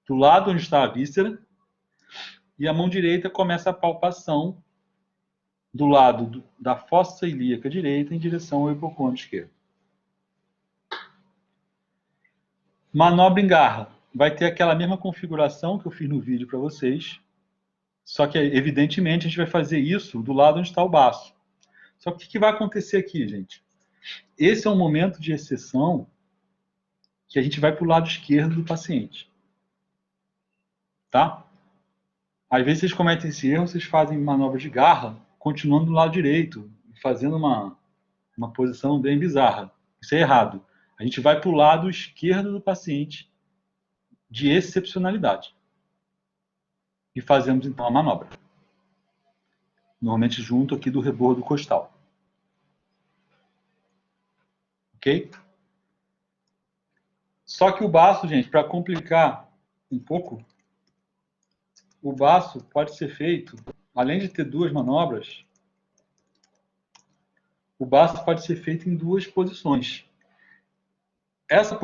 do lado onde está a víscera, e a mão direita começa a palpação do lado da fossa ilíaca direita em direção ao hipocôndrio esquerdo. Manobra engarra. Vai ter aquela mesma configuração que eu fiz no vídeo para vocês, só que, evidentemente, a gente vai fazer isso do lado onde está o baço. Só que o que vai acontecer aqui, gente? Esse é um momento de exceção que a gente vai para o lado esquerdo do paciente. Tá? Às vezes vocês cometem esse erro, vocês fazem manobra de garra, continuando do lado direito, fazendo uma posição bem bizarra. Isso é errado. A gente vai para o lado esquerdo do paciente de excepcionalidade. E fazemos então a manobra. Normalmente junto aqui do rebordo costal. Ok? Só que o baço, gente, para complicar um pouco, o baço pode ser feito, além de ter duas manobras, o baço pode ser feito em duas posições. Essa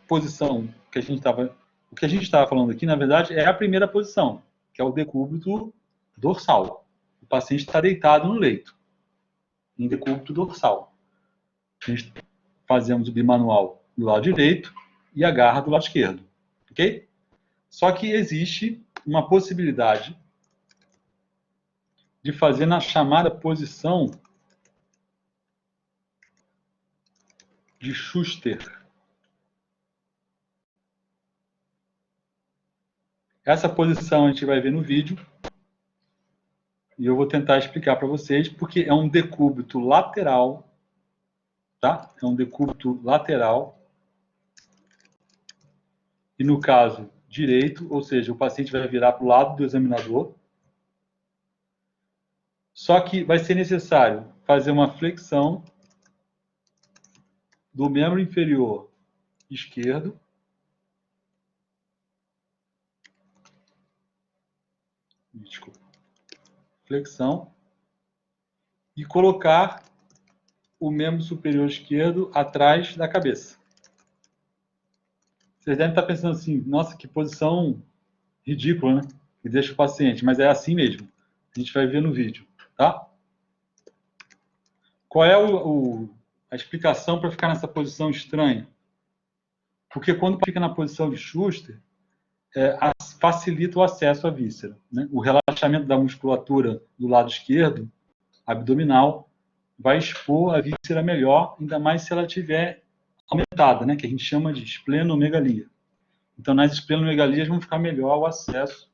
posição que a gente estava, o que a gente estava falando aqui, na verdade, é a primeira posição, que é o decúbito dorsal. O paciente está deitado no leito, em decúbito dorsal. A gente fazemos o bimanual do lado direito e a garra do lado esquerdo, ok? Só que existe uma possibilidade de fazer na chamada posição de Schuster. Essa posição a gente vai ver no vídeo e eu vou tentar explicar para vocês, porque é um decúbito lateral, tá? É um decúbito lateral e no caso direito, ou seja, o paciente vai virar para o lado do examinador. Só que vai ser necessário fazer uma flexão do membro inferior esquerdo desculpa, flexão e colocar o membro superior esquerdo atrás da cabeça. Vocês devem estar pensando assim, nossa, que posição ridícula, né? Que deixa o paciente, mas é assim mesmo. A gente vai ver no vídeo, tá? Qual é a explicação para ficar nessa posição estranha? Porque quando fica na posição de Schuster, facilita o acesso à víscera, né? O relaxamento da musculatura do lado esquerdo, abdominal, vai expor a víscera melhor, ainda mais se ela estiver aumentada, né? Que a gente chama de esplenomegalia. Então, nas esplenomegalias vão ficar melhor o acesso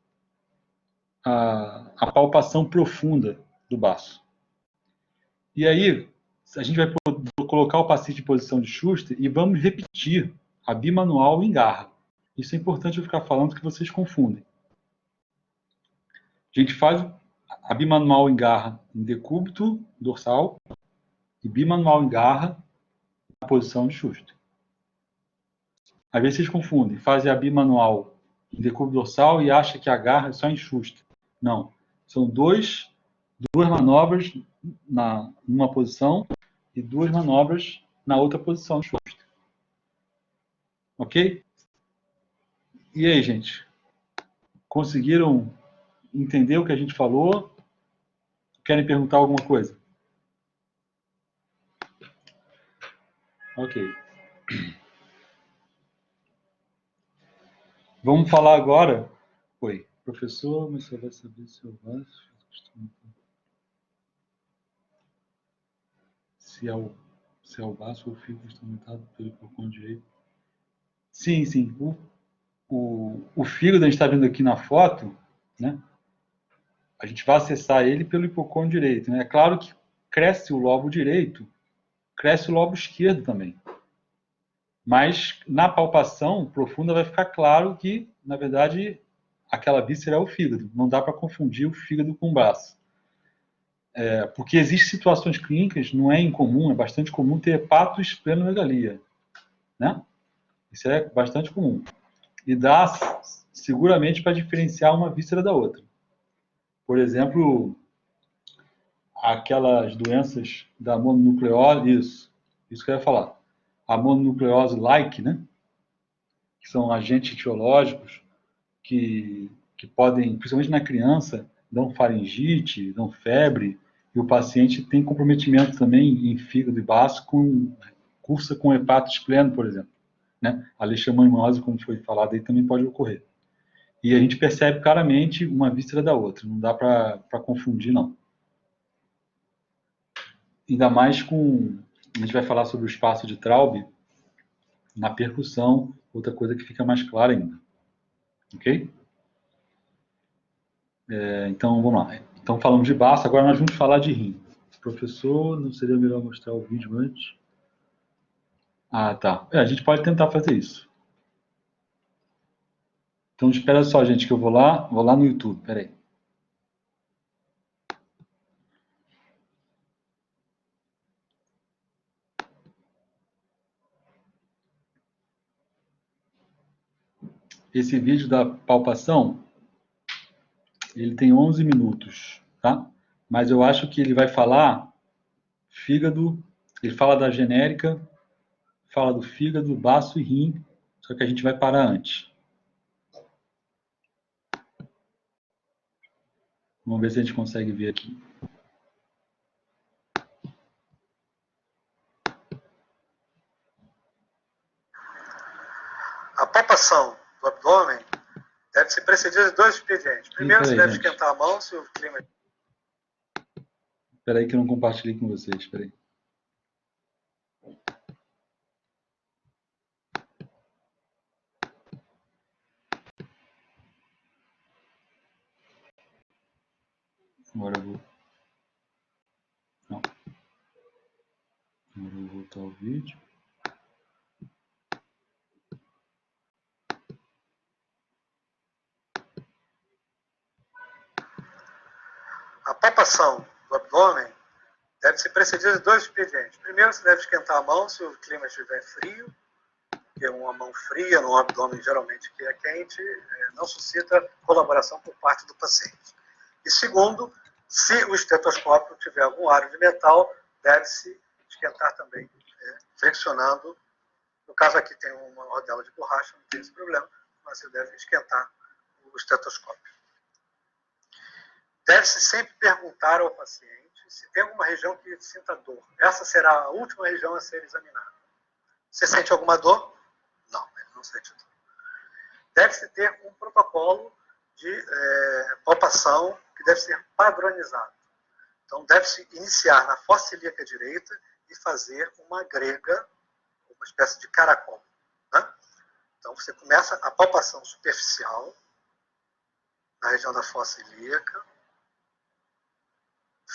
à palpação profunda do baço. E aí, a gente vai colocar o paciente em posição de Schuster e vamos repetir a bimanual em garra. Isso é importante eu ficar falando que vocês confundem. A gente faz a bimanual em garra em decúbito dorsal e bimanual em garra na posição de Schuster. Às vezes vocês confundem, fazem a bimanual em decúbito dorsal e acham que a garra é só em Schuster. Não, são duas manobras numa posição e duas manobras na outra posição de Schuster. Ok? E aí, gente? Conseguiram entender o que a gente falou? Querem perguntar alguma coisa? Ok. Vamos falar agora. Oi, professor, mas você vai saber se eu gosto. Se é o baço ou o fio instrumentado pelo corpão direito. Sim, sim. O fígado, a gente está vendo aqui na foto, né? A gente vai acessar ele pelo hipocôndrio direito, né? É claro que cresce o lobo direito, cresce o lobo esquerdo também. Mas na palpação profunda vai ficar claro que, na verdade, aquela víscera é o fígado. Não dá para confundir o fígado com o braço. Porque existem situações clínicas, não é incomum, é bastante comum ter hepatoesplenomegalia, né? Isso é bastante comum. E dá seguramente para diferenciar uma víscera da outra. Por exemplo, aquelas doenças da mononucleose, isso que eu ia falar. A mononucleose-like, né? Que são agentes etiológicos que podem, principalmente na criança, dão faringite, dão febre, e o paciente tem comprometimento também em fígado e baço, cursa com hepatospleno, por exemplo. Né? A leishmaniose, como foi falado aí, também pode ocorrer. E a gente percebe claramente uma víscera da outra, não dá para confundir, não. Ainda mais com... A gente vai falar sobre o espaço de Traube na percussão, outra coisa que fica mais clara ainda. Ok? Então, vamos lá. Então, falamos de baço, agora nós vamos falar de rim. Professor, não seria melhor mostrar o vídeo antes? Ah, tá. A gente pode tentar fazer isso. Então, espera só, gente, que eu vou lá no YouTube. Espera aí. esse vídeo da palpação, ele tem 11 minutos, tá? Mas eu acho que ele vai falar fígado, ele fala da genérica, fala do fígado, baço e rim, só que a gente vai parar antes. Vamos ver se a gente consegue ver aqui. A palpação do abdômen deve ser precedida de 2 expedientes. Primeiro, você deve esquentar a mão se o clima... Espera aí que eu não compartilhei com vocês, espera aí. Agora eu vou... Não. Agora eu vou voltar ao vídeo. A palpação do abdômen deve ser precedida de 2 expedientes. Primeiro, você deve esquentar a mão se o clima estiver frio, porque uma mão fria no abdômen, geralmente que é quente, não suscita colaboração por parte do paciente. E segundo, se o estetoscópio tiver algum aro de metal, deve-se esquentar também, friccionando. No caso aqui tem uma rodela de borracha, não tem esse problema, mas você deve esquentar o estetoscópio. Deve-se sempre perguntar ao paciente se tem alguma região que sinta dor. Essa será a última região a ser examinada. Você sente alguma dor? Não, ele não sente dor. Deve-se ter um protocolo de palpação que deve ser padronizado. Então, deve-se iniciar na fossa ilíaca direita e fazer uma grega, uma espécie de caracol. Né? Então, você começa a palpação superficial na região da fossa ilíaca,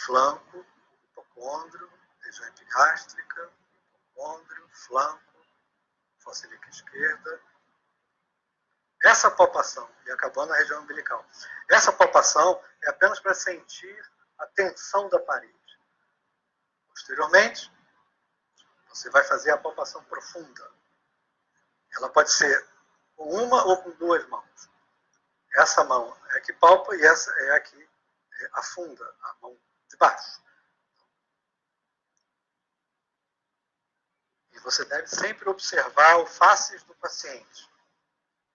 flanco, hipocôndrio, região epigástrica, hipocôndrio, flanco, fossa ilíaca esquerda. Essa palpação, e acabando na região umbilical, essa palpação é apenas para sentir a tensão da parede. Posteriormente, você vai fazer a palpação profunda. Ela pode ser com uma ou com 2 mãos. Essa mão é a que palpa e essa é a que afunda, a mão de baixo. E você deve sempre observar o facies do paciente.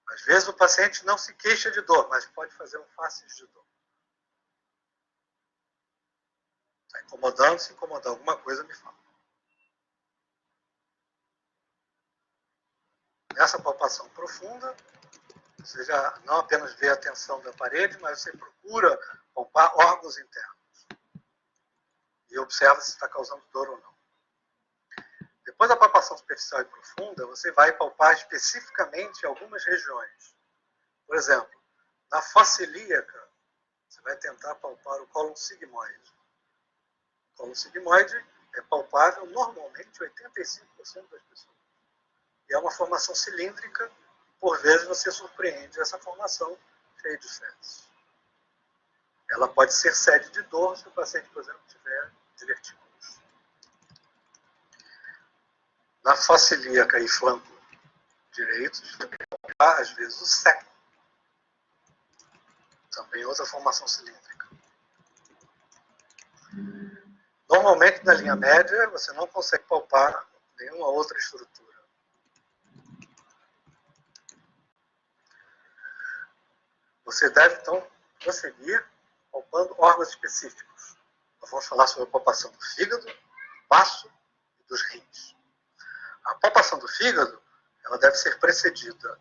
Às vezes o paciente não se queixa de dor, mas pode fazer um facies de dor. Está incomodando? Se incomodar alguma coisa, me fala. Nessa palpação profunda, você já não apenas vê a tensão da parede, mas você procura palpar órgãos internos. E observa se está causando dor ou não. Depois da palpação superficial e profunda, você vai palpar especificamente algumas regiões. Por exemplo, na fossa ilíaca, você vai tentar palpar o cólon sigmoide. O cólon sigmoide é palpável normalmente 85% das pessoas. E é uma formação cilíndrica, por vezes você surpreende essa formação cheia de fezes. Ela pode ser sede de dor se o paciente, por exemplo, tiver divertículos. Na fossa ilíaca e flanco direitos, às vezes o seco. Também outra formação cilíndrica. Normalmente, na linha média, você não consegue palpar nenhuma outra estrutura. Você deve, então, prosseguir palpando órgãos específicos. Nós vamos falar sobre a palpação do fígado, do baço e dos rins. A palpação do fígado, ela deve ser precedida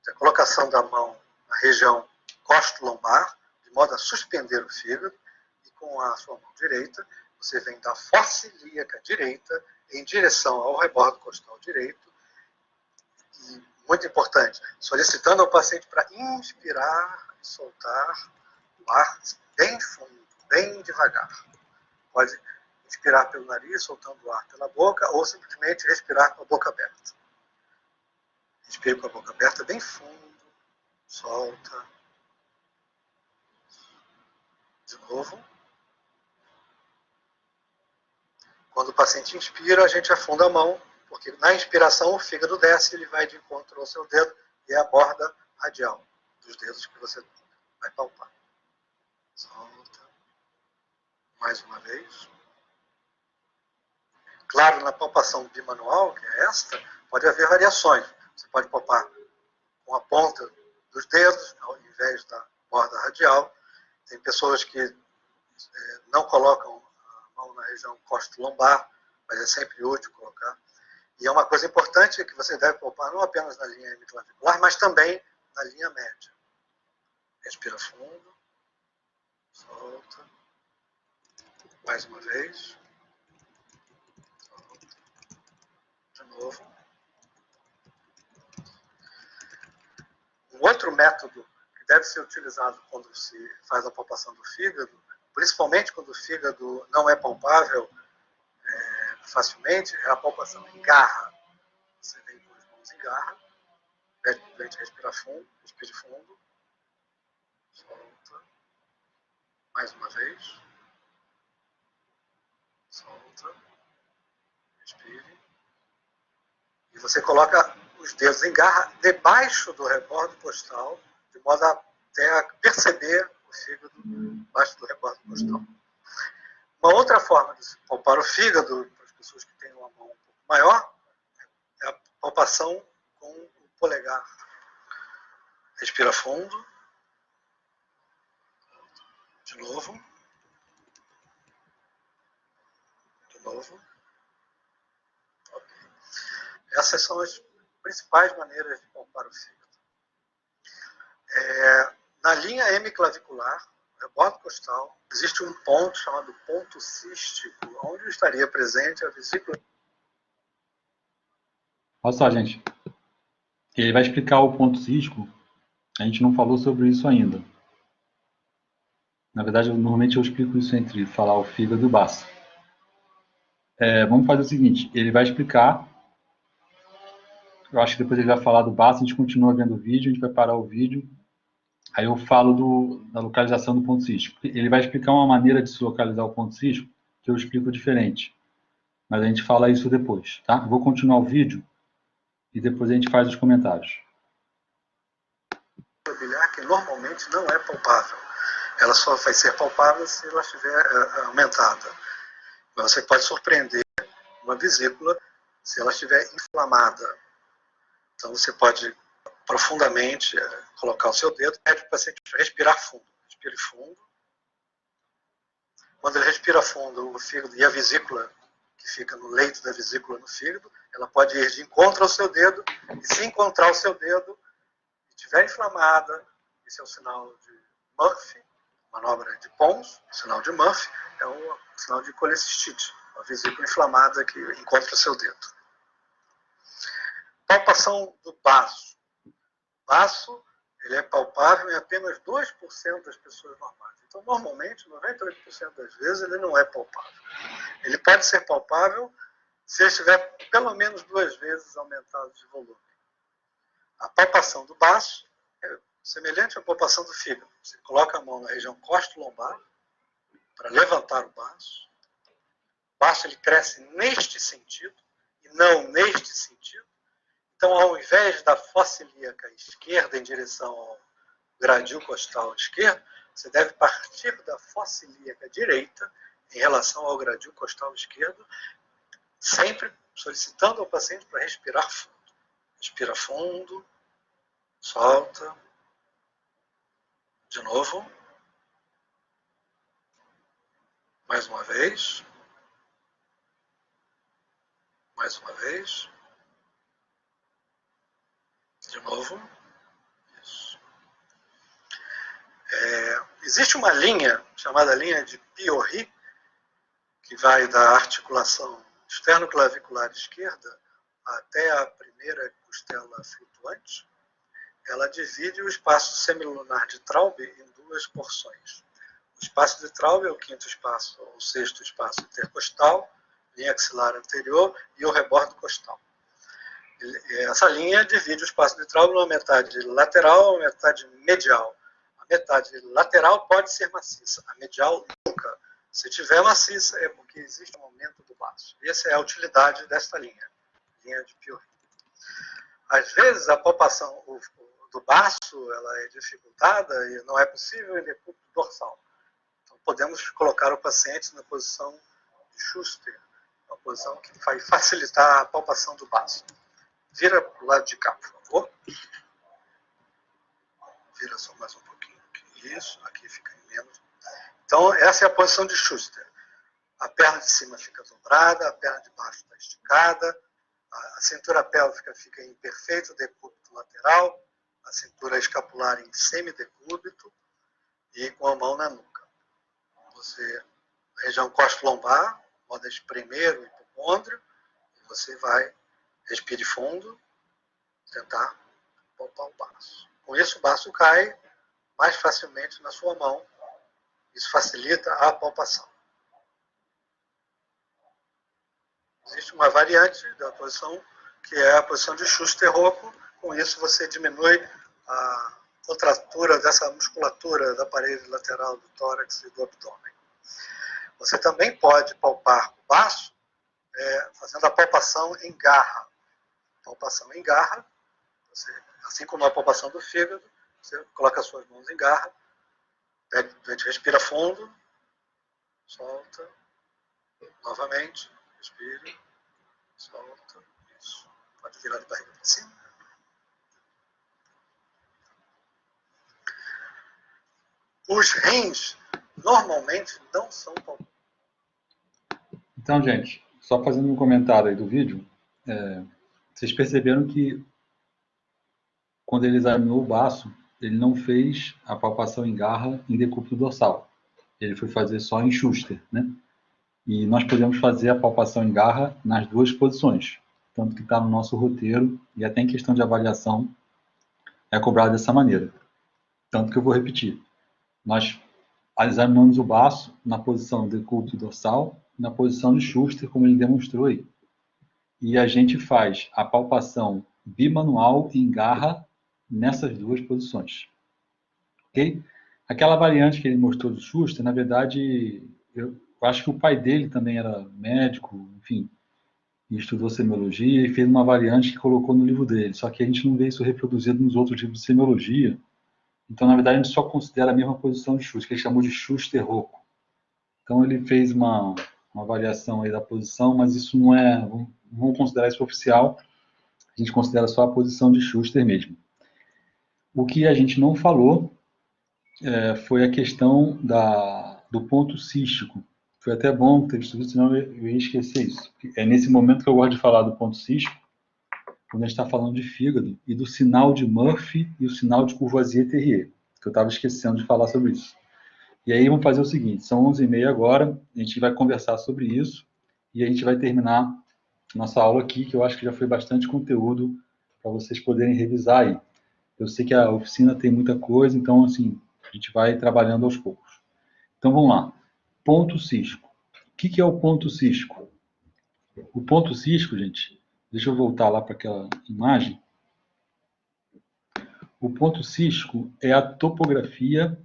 da colocação da mão na região costo-lombar, de modo a suspender o fígado, e com a sua mão direita, você vem da fossa ilíaca direita em direção ao rebordo costal direito, e, muito importante, solicitando ao paciente para inspirar e soltar o ar bem fundo, bem devagar. Pode inspirar pelo nariz, soltando o ar pela boca, ou simplesmente respirar com a boca aberta. Respire com a boca aberta bem fundo, solta. De novo. Quando o paciente inspira, a gente afunda a mão, porque na inspiração o fígado desce, ele vai de encontro ao seu dedo e aborda radial dos dedos que você vai palpar. Solta. Mais uma vez. Claro, na palpação bimanual, que é esta, pode haver variações. Você pode palpar com a ponta dos dedos, ao invés da borda radial. Tem pessoas que não colocam a mão na região costo-lombar, mas é sempre útil colocar. E é uma coisa importante que você deve palpar não apenas na linha hemiclavicular, mas também na linha média. Respira fundo. Solta. Mais uma vez. Solta. De novo. Um outro método que deve ser utilizado quando se faz a palpação do fígado, principalmente quando o fígado não é palpável facilmente, é a palpação em garra. Você vem com as mãos em garra, pede respirar fundo, respire fundo, solta, mais uma vez, solta, respire, e você coloca os dedos em garra debaixo do rebordo costal, de modo até a perceber o fígado debaixo do rebordo costal. Uma outra forma de se palpar o fígado, para as pessoas que têm uma mão um pouco maior, é a palpação com o polegar. Respira fundo. De novo. De novo. Okay. Essas são as principais maneiras de palpar o fígado. Na linha hemiclavicular, rebordo costal, existe um ponto chamado ponto cístico, onde estaria presente a vesícula. Olha só, gente. Ele vai explicar o ponto cístico. A gente não falou sobre isso ainda. Na verdade, normalmente eu explico isso entre falar o fígado e o baço. Vamos fazer o seguinte. Ele vai explicar. Eu acho que depois ele vai falar do baço. A gente continua vendo o vídeo. A gente vai parar o vídeo. Aí eu falo da localização do ponto cístico. Ele vai explicar uma maneira de se localizar o ponto cístico que eu explico diferente. Mas a gente fala isso depois, tá? Vou continuar o vídeo e depois a gente faz os comentários. Biliar que normalmente não é palpável. Ela só vai ser palpável se ela estiver aumentada. Mas você pode surpreender uma vesícula se ela estiver inflamada. Então você pode profundamente colocar o seu dedo e pede para o paciente respirar fundo. Respire fundo. Quando ele respira fundo, o fígado e a vesícula, que fica no leito da vesícula no fígado, ela pode ir de encontro ao seu dedo, e se encontrar o seu dedo e estiver inflamada, esse é o sinal de Murphy, manobra de Pons, o sinal de Murphy é um sinal de colecistite, uma vesícula inflamada que encontra o seu dedo. Palpação do baço. O baço, ele é palpável em apenas 2% das pessoas normais. Então, normalmente, 98% das vezes, ele não é palpável. Ele pode ser palpável se ele estiver pelo menos 2 vezes aumentado de volume. A palpação do baço é semelhante à palpação do fígado. Você coloca a mão na região costo-lombar para levantar o baço. O baço ele cresce neste sentido e não neste sentido. Então, ao invés da fossa ilíaca esquerda em direção ao gradil costal esquerdo, você deve partir da fossa ilíaca direita em relação ao gradil costal esquerdo, sempre solicitando ao paciente para respirar fundo. Respira fundo, solta. De novo. Mais uma vez. Mais uma vez. De novo. Isso. Existe uma linha, chamada linha de Piorry, que vai da articulação externo-clavicular esquerda até a primeira costela flutuante. Ela divide o espaço semilunar de Traube em 2 porções. O espaço de Traube é o 5º espaço, ou 6º espaço intercostal, linha axilar anterior e o rebordo costal. Essa linha divide o espaço de Traube numa metade lateral e uma metade medial. A metade lateral pode ser maciça, a medial nunca. Se tiver maciça é porque existe um aumento do baço. Essa é a utilidade desta linha de Piorry. Às vezes a palpação do baço ela é dificultada e não é possível em decúbito dorsal. Então, podemos colocar o paciente na posição de Schuster, uma posição que vai facilitar a palpação do baço. Vira para o lado de cá, por favor. Vira só mais um pouquinho. Isso, aqui fica em menos. Então, essa é a posição de Schuster. A perna de cima fica dobrada, a perna de baixo está esticada, a cintura pélvica fica em perfeito decúbito lateral, a cintura escapular em semidecúbito e com a mão na nuca. Você, na região costo-lombar, pode espremer o hipocôndrio e você vai, respire fundo, tentar palpar o baço. Com isso, o baço cai mais facilmente na sua mão. Isso facilita a palpação. Existe uma variante da posição, que é a posição de Schuster-Rocco. Com isso, você diminui a contratura dessa musculatura da parede lateral do tórax e do abdômen. Você também pode palpar o baço fazendo a palpação em garra. Palpação em garra, assim como a palpação do fígado, você coloca as suas mãos em garra, a gente respira fundo, solta, novamente, respire, solta, isso. Pode virar de barriga para cima. Os rins, normalmente, não são palpados. Então, gente, só fazendo um comentário aí do vídeo, vocês perceberam que quando ele examinou o baço, ele não fez a palpação em garra em decúbito dorsal. Ele foi fazer só em Schuster, né? E nós podemos fazer a palpação em garra nas duas posições, tanto que está no nosso roteiro e até em questão de avaliação é cobrado dessa maneira. Tanto que eu vou repetir. Nós examinamos o baço na posição decúbito dorsal, na posição de Schuster, como ele demonstrou aí. E a gente faz a palpação bimanual em garra nessas duas posições. Ok? Aquela variante que ele mostrou de Schuster, na verdade, eu acho que o pai dele também era médico, enfim, e estudou semiologia e fez uma variante que colocou no livro dele. Só que a gente não vê isso reproduzido nos outros livros de semiologia. Então, na verdade, a gente só considera a mesma posição de Schuster, que ele chamou de Schuster-Rocco. Então, ele fez uma variação aí da posição, mas isso não é... Vamos considerar isso oficial. A gente considera só a posição de Schuster mesmo. O que a gente não falou foi a questão do ponto cístico. Foi até bom ter visto isso, senão eu ia esquecer isso. É nesse momento que eu gosto de falar do ponto cístico, quando a gente está falando de fígado, e do sinal de Murphy e o sinal de Courvoisier-Terrier, que eu estava esquecendo de falar sobre isso. E aí vamos fazer o seguinte, são 11h30 agora, a gente vai conversar sobre isso, e a gente vai terminar nossa aula aqui, que eu acho que já foi bastante conteúdo para vocês poderem revisar aí. Eu sei que a oficina tem muita coisa, então, assim, a gente vai trabalhando aos poucos. Então, vamos lá. Ponto cístico. O que é o ponto cístico? O ponto cístico, gente, deixa eu voltar lá para aquela imagem. O ponto cístico é a topografia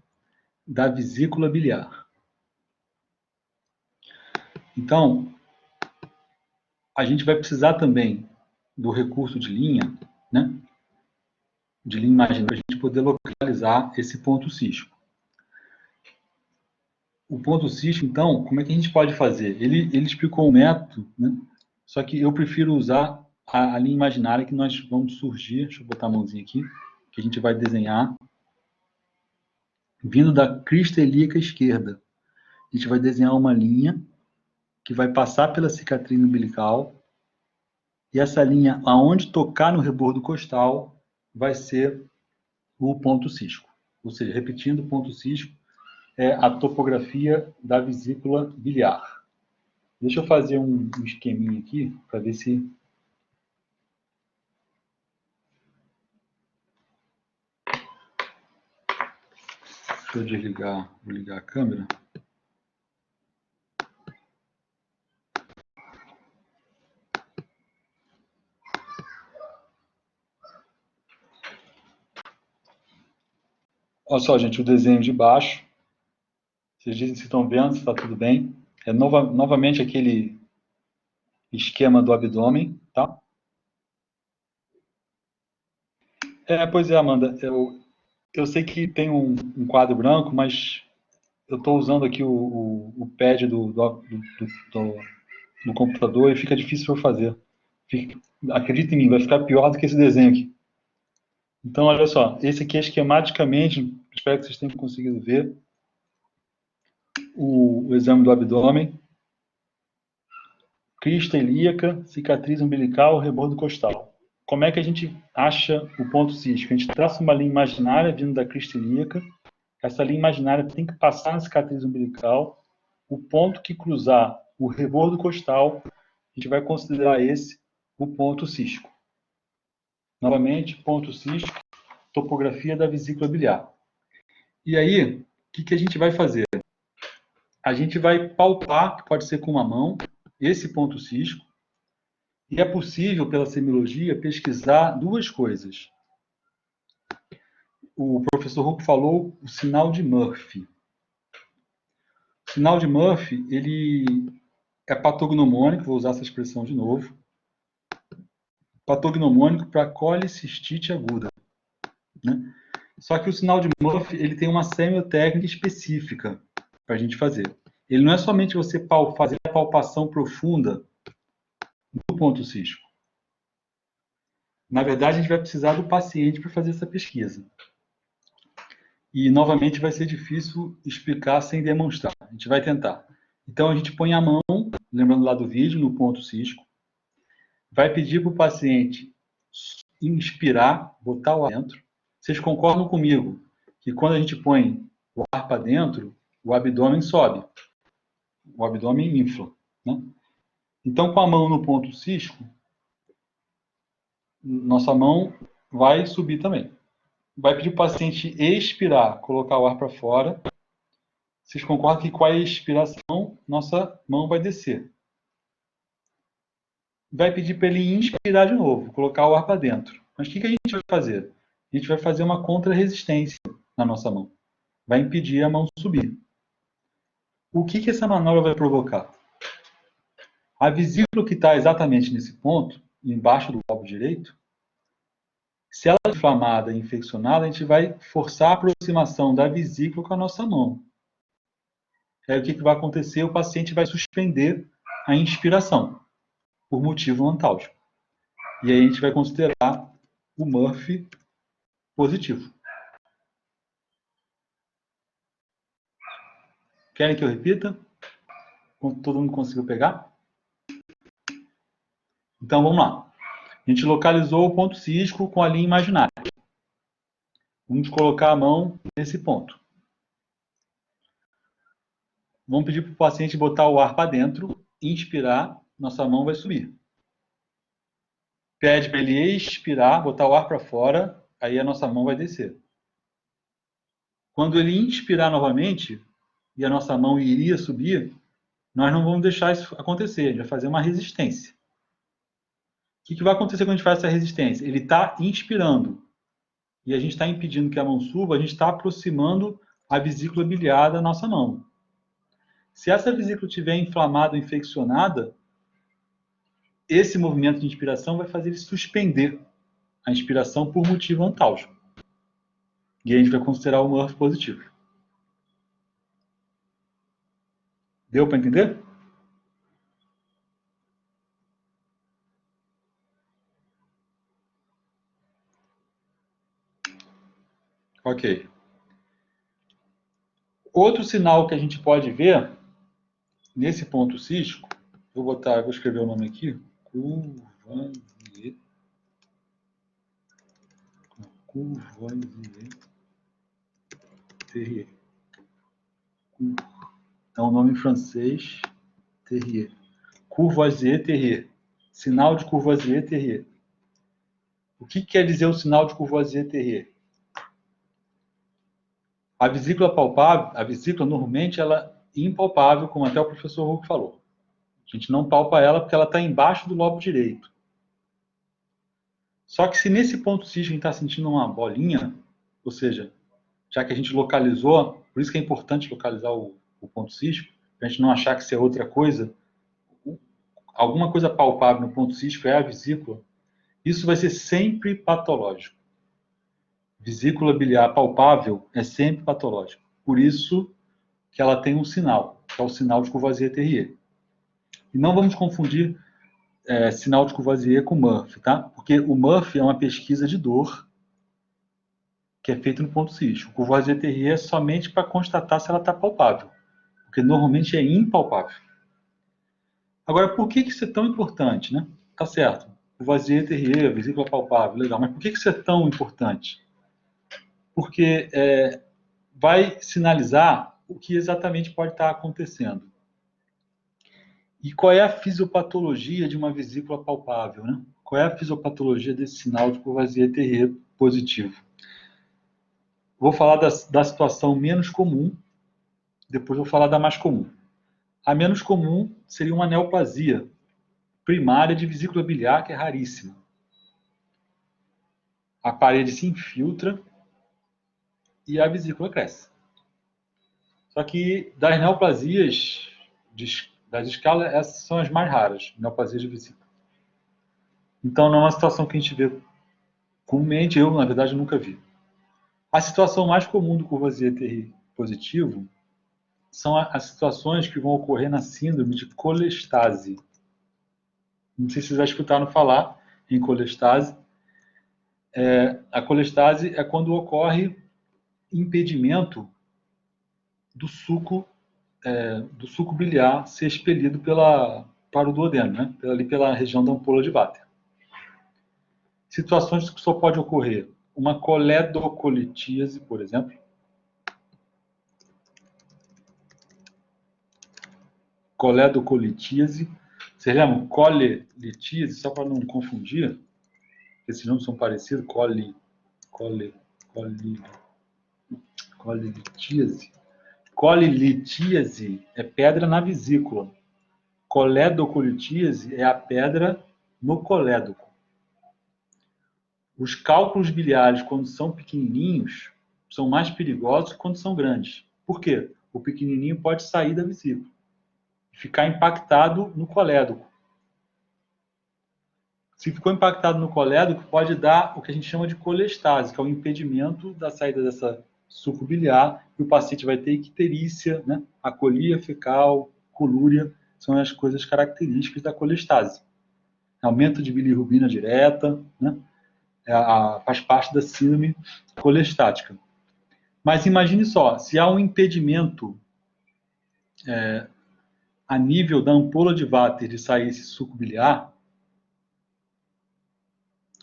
da vesícula biliar. Então, a gente vai precisar também do recurso de linha, né? De linha imaginária, para a gente poder localizar esse ponto cístico. O ponto cístico, então, como é que a gente pode fazer? Ele explicou o método, né? Só que eu prefiro usar a linha imaginária que nós vamos surgir, deixa eu botar a mãozinha aqui, que a gente vai desenhar, vindo da crista ilíaca esquerda. A gente vai desenhar uma linha que vai passar pela cicatriz umbilical, e essa linha, aonde tocar no rebordo costal, vai ser o ponto cístico. Ou seja, repetindo, o ponto cístico é a topografia da vesícula biliar. Deixa eu fazer um esqueminha aqui, para ver se... Deixa eu desligar, vou ligar a câmera. Olha só, gente, o desenho de baixo. Vocês dizem se estão vendo, se está tudo bem. É novamente aquele esquema do abdômen, tá? Pois é, Amanda, eu sei que tem um quadro branco, mas eu estou usando aqui o pad do computador e fica difícil para eu fazer. Acredita em mim, vai ficar pior do que esse desenho aqui. Então, olha só, esse aqui é esquematicamente, espero que vocês tenham conseguido ver, o exame do abdômen, crista ilíaca, cicatriz umbilical, rebordo costal. Como é que a gente acha o ponto cístico? A gente traça uma linha imaginária vindo da crista ilíaca, essa linha imaginária tem que passar na cicatriz umbilical, o ponto que cruzar o rebordo costal, a gente vai considerar esse o ponto cístico. Novamente, ponto cístico, topografia da vesícula biliar. E aí, o que a gente vai fazer? A gente vai palpar, que pode ser com uma mão, esse ponto cístico, e é possível, pela semiologia, pesquisar duas coisas. O professor Huck falou o sinal de Murphy. O sinal de Murphy, ele é patognomônico, vou usar essa expressão de novo, patognomônico para colicistite aguda. Né? Só que o sinal de Murphy ele tem uma semiotécnica específica para a gente fazer. Ele não é somente você fazer a palpação profunda do ponto cístico. Na verdade, a gente vai precisar do paciente para fazer essa pesquisa. E, novamente, vai ser difícil explicar sem demonstrar. A gente vai tentar. Então, a gente põe a mão, lembrando lá do vídeo, no ponto cístico, vai pedir para o paciente inspirar, botar o ar dentro. Vocês concordam comigo que quando a gente põe o ar para dentro, o abdômen sobe, o abdômen infla. Né? Então, com a mão no ponto cístico, nossa mão vai subir também. Vai pedir para o paciente expirar, colocar o ar para fora. Vocês concordam que com a expiração, nossa mão vai descer. Vai pedir para ele inspirar de novo, colocar o ar para dentro. Mas o que a gente vai fazer? A gente vai fazer uma contra-resistência na nossa mão. Vai impedir a mão subir. O que essa manobra vai provocar? A vesícula que está exatamente nesse ponto, embaixo do lobo direito, se ela é inflamada e infeccionada, a gente vai forçar a aproximação da vesícula com a nossa mão. Aí o que vai acontecer? O paciente vai suspender a inspiração por motivo antálgico. E aí a gente vai considerar o Murphy positivo. Querem que eu repita? Todo mundo conseguiu pegar? Então vamos lá. A gente localizou o ponto cístico com a linha imaginária. Vamos colocar a mão nesse ponto. Vamos pedir para o paciente botar o ar para dentro, inspirar, nossa mão vai subir. Pede para ele expirar, botar o ar para fora, aí a nossa mão vai descer. Quando ele inspirar novamente, e a nossa mão iria subir, nós não vamos deixar isso acontecer, a gente vai fazer uma resistência. O que vai acontecer quando a gente faz essa resistência? Ele está inspirando, e a gente está impedindo que a mão suba, a gente está aproximando a vesícula biliar da nossa mão. Se essa vesícula estiver inflamada ou infeccionada, esse movimento de inspiração vai fazer ele suspender a inspiração por motivo antálgico. E a gente vai considerar o Murphy positivo. Deu para entender? Ok. Outro sinal que a gente pode ver nesse ponto cístico, vou escrever o nome aqui, Courvoisier-Terrier. É um nome em francês, Terrier. Courvoisier-Terrier. Sinal de Courvoisier-Terrier. O que quer dizer o sinal de Courvoisier-Terrier? A vesícula palpável, a vesícula normalmente ela é impalpável, como até o professor Huck falou. A gente não palpa ela porque ela está embaixo do lobo direito. Só que se nesse ponto cístico a gente está sentindo uma bolinha, ou seja, já que a gente localizou, por isso que é importante localizar o ponto cístico, para a gente não achar que isso é outra coisa, alguma coisa palpável no ponto cístico é a vesícula, isso vai ser sempre patológico. vesícula biliar palpável é sempre patológico. Por isso que ela tem um sinal, que é o sinal de Courvoisier-Terrier. E não vamos confundir sinal de Courvoisier com Murphy, tá? Porque o Murphy é uma pesquisa de dor que é feita no ponto cis. O Courvoisier-Terrier é somente para constatar se ela está palpável, porque normalmente é impalpável. Agora, por que isso é tão importante, né? Tá certo, Courvoisier-Terrier, vesícula palpável, legal, mas por que isso é tão importante? Porque vai sinalizar o que exatamente pode estar acontecendo. E qual é a fisiopatologia de uma vesícula palpável, né? Qual é a fisiopatologia desse sinal de Courvoisier-Terrier positivo? Vou falar da situação menos comum, depois vou falar da mais comum. A menos comum seria uma neoplasia primária de vesícula biliar, que é raríssima. A parede se infiltra e a vesícula cresce. Só que das neoplasias, das escalas, essas são as mais raras, neoplasias de vesícula. Então não é uma situação que a gente vê comumente, eu, na verdade, nunca vi. A situação mais comum do Courvoisier-Terrier positivo são as situações que vão ocorrer na síndrome de colestase. Não sei se vocês já escutaram falar em colestase. A colestase é quando ocorre impedimento do suco biliar ser expelido para o duodeno, né? pela região da ampola de Vater. Situações que só pode ocorrer uma coledocolitíase, por exemplo. Coledocolitíase. Vocês lembram? Colelitíase, só para não confundir, esses nomes são parecidos. Colelitíase. Colelitíase é pedra na vesícula. Coledocolitíase é a pedra no colédoco. Os cálculos biliares, quando são pequenininhos, são mais perigosos que quando são grandes. Por quê? O pequenininho pode sair da vesícula e ficar impactado no colédoco. Se ficou impactado no colédoco, pode dar o que a gente chama de colestase, que é o impedimento da saída dessa suco biliar, e o paciente vai ter icterícia, né? Acolia fecal, colúria, são as coisas características da colestase. Aumento de bilirrubina direta, né? Faz parte da síndrome colestática. Mas imagine só, se há um impedimento a nível da ampola de Vater de sair esse suco biliar,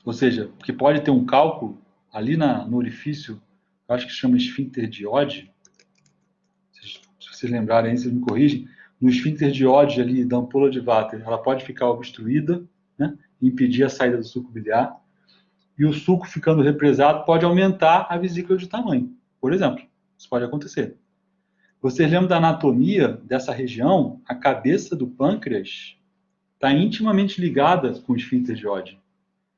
ou seja, que pode ter um cálculo ali no orifício, eu acho que se chama esfíncter de Oddi, se vocês lembrarem aí, vocês me corrigem, no esfíncter de Oddi ali da ampola de Vater, ela pode ficar obstruída, né, impedir a saída do suco biliar, e o suco ficando represado pode aumentar a vesícula de tamanho, por exemplo. Isso pode acontecer. Vocês lembram da anatomia dessa região? A cabeça do pâncreas está intimamente ligada com o esfíncter de Oddi.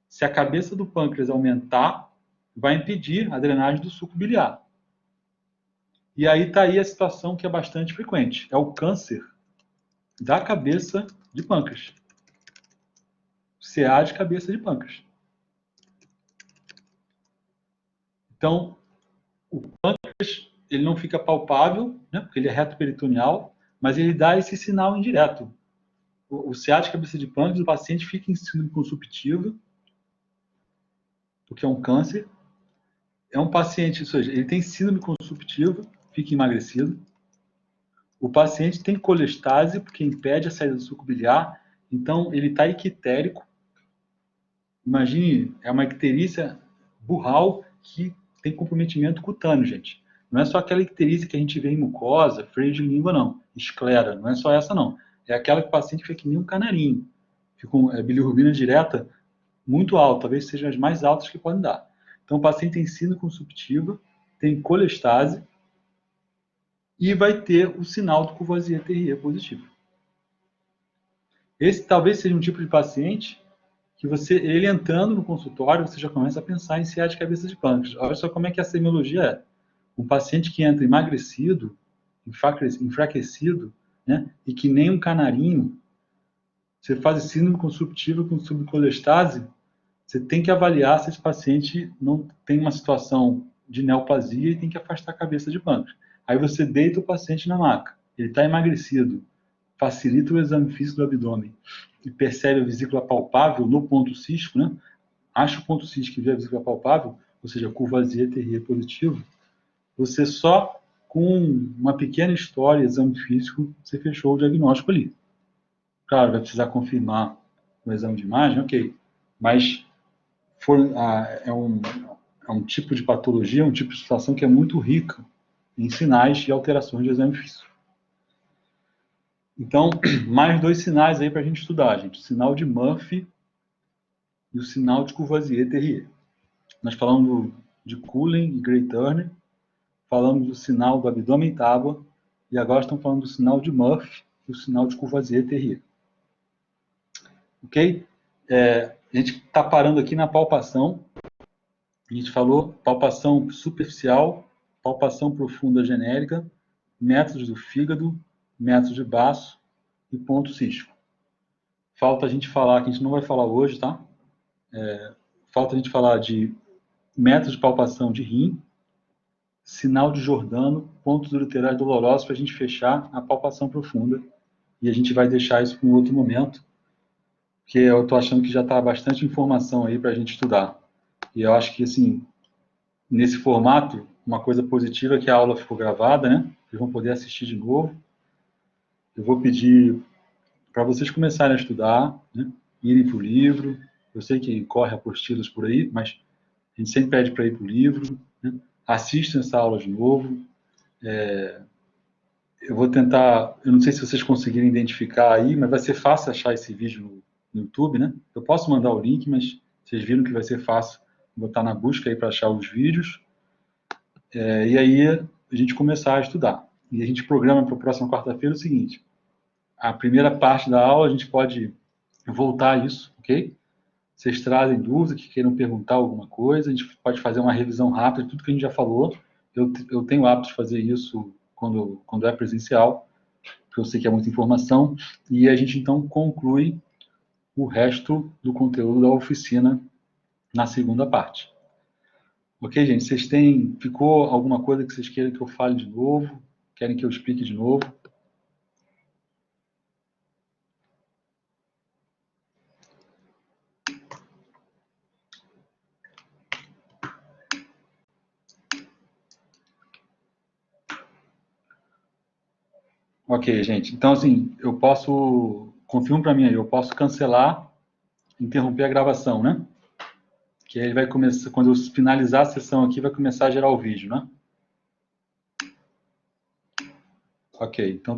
Se a cabeça do pâncreas aumentar, vai impedir a drenagem do suco biliar. E aí está aí a situação que é bastante frequente. É o câncer da cabeça de pâncreas. CA de cabeça de pâncreas. Então, o pâncreas ele não fica palpável, né, porque ele é reto peritoneal, mas ele dá esse sinal indireto. O CA de cabeça de pâncreas, o paciente fica em síndrome consumptiva, porque é um câncer. É um paciente, ou seja, ele tem síndrome consumptiva, fica emagrecido. O paciente tem colestase, porque impede a saída do suco biliar, então ele está ictérico. Imagine, é uma icterícia burral que tem comprometimento cutâneo, gente. Não é só aquela icterícia que a gente vê em mucosa, freio de língua, não. Esclera, não é só essa, não. É aquela que o paciente fica que nem um canarinho. Fica com bilirrubina direta muito alta, talvez sejam as mais altas que podem dar. Então, o paciente tem síndrome consumptiva, tem colestase e vai ter o sinal do Courvoisier-Terrier positivo. Esse talvez seja um tipo de paciente que ele entrando no consultório, você já começa a pensar em CA de cabeça de pâncreas. Olha só como é que a semiologia é. Um paciente que entra emagrecido, enfraquecido, né, e que nem um canarinho, você faz síndrome consumptiva com subcolestase, você tem que avaliar se esse paciente não tem uma situação de neoplasia e tem que afastar a cabeça de pâncreas. Aí você deita o paciente na maca, ele está emagrecido, facilita o exame físico do abdômen e percebe a vesícula palpável no ponto cístico, né? Acha o ponto cístico e vê a vesícula palpável, ou seja, Courvoisier-Terrier positivo, você só com uma pequena história, exame físico, você fechou o diagnóstico ali. Claro, vai precisar confirmar o exame de imagem, ok, mas é um tipo de patologia, um tipo de situação que é muito rica em sinais e alterações de exame físico. Então, mais 2 sinais aí para a gente estudar, gente. O sinal de Murphy e o sinal de Courvoisier-Terrier. Nós falamos de Cullen e Gray-Turner, falamos do sinal do abdômen tábua, e agora estamos falando do sinal de Murphy e o sinal de Courvoisier-Terrier. Ok? A gente está parando aqui na palpação. A gente falou palpação superficial, palpação profunda genérica, métodos do fígado, métodos de baço e ponto cístico. Falta a gente falar, que a gente não vai falar hoje, tá? Falta a gente falar de métodos de palpação de rim, sinal de Giordano, pontos ureterais dolorosos, para a gente fechar a palpação profunda. E a gente vai deixar isso para um outro momento, porque eu estou achando que já está bastante informação aí para a gente estudar. E eu acho que, assim, nesse formato, uma coisa positiva é que a aula ficou gravada, né? Vocês vão poder assistir de novo. Eu vou pedir para vocês começarem a estudar, né? Irem para o livro. Eu sei que corre apostilas por aí, mas a gente sempre pede para ir para o livro, né? Assistam essa aula de novo. Eu vou tentar, eu não sei se vocês conseguirem identificar aí, mas vai ser fácil achar esse vídeo no YouTube, né? Eu posso mandar o link, mas vocês viram que vai ser fácil botar na busca aí para achar os vídeos. E aí a gente começar a estudar. E a gente programa para a próxima quarta-feira o seguinte: a primeira parte da aula a gente pode voltar a isso, ok? Vocês trazem dúvida, que queiram perguntar alguma coisa, a gente pode fazer uma revisão rápida de tudo que a gente já falou. Eu tenho o hábito de fazer isso quando é presencial, porque eu sei que é muita informação, e a gente então conclui o resto do conteúdo da oficina na segunda parte. Ok, gente? Ficou alguma coisa que vocês queiram que eu fale de novo? Querem que eu explique de novo? Ok, gente. Então, assim, eu posso... Confirma para mim aí, eu posso cancelar, interromper a gravação, né? Que aí ele vai começar... Quando eu finalizar a sessão aqui, vai começar a gerar o vídeo, né? Ok, então...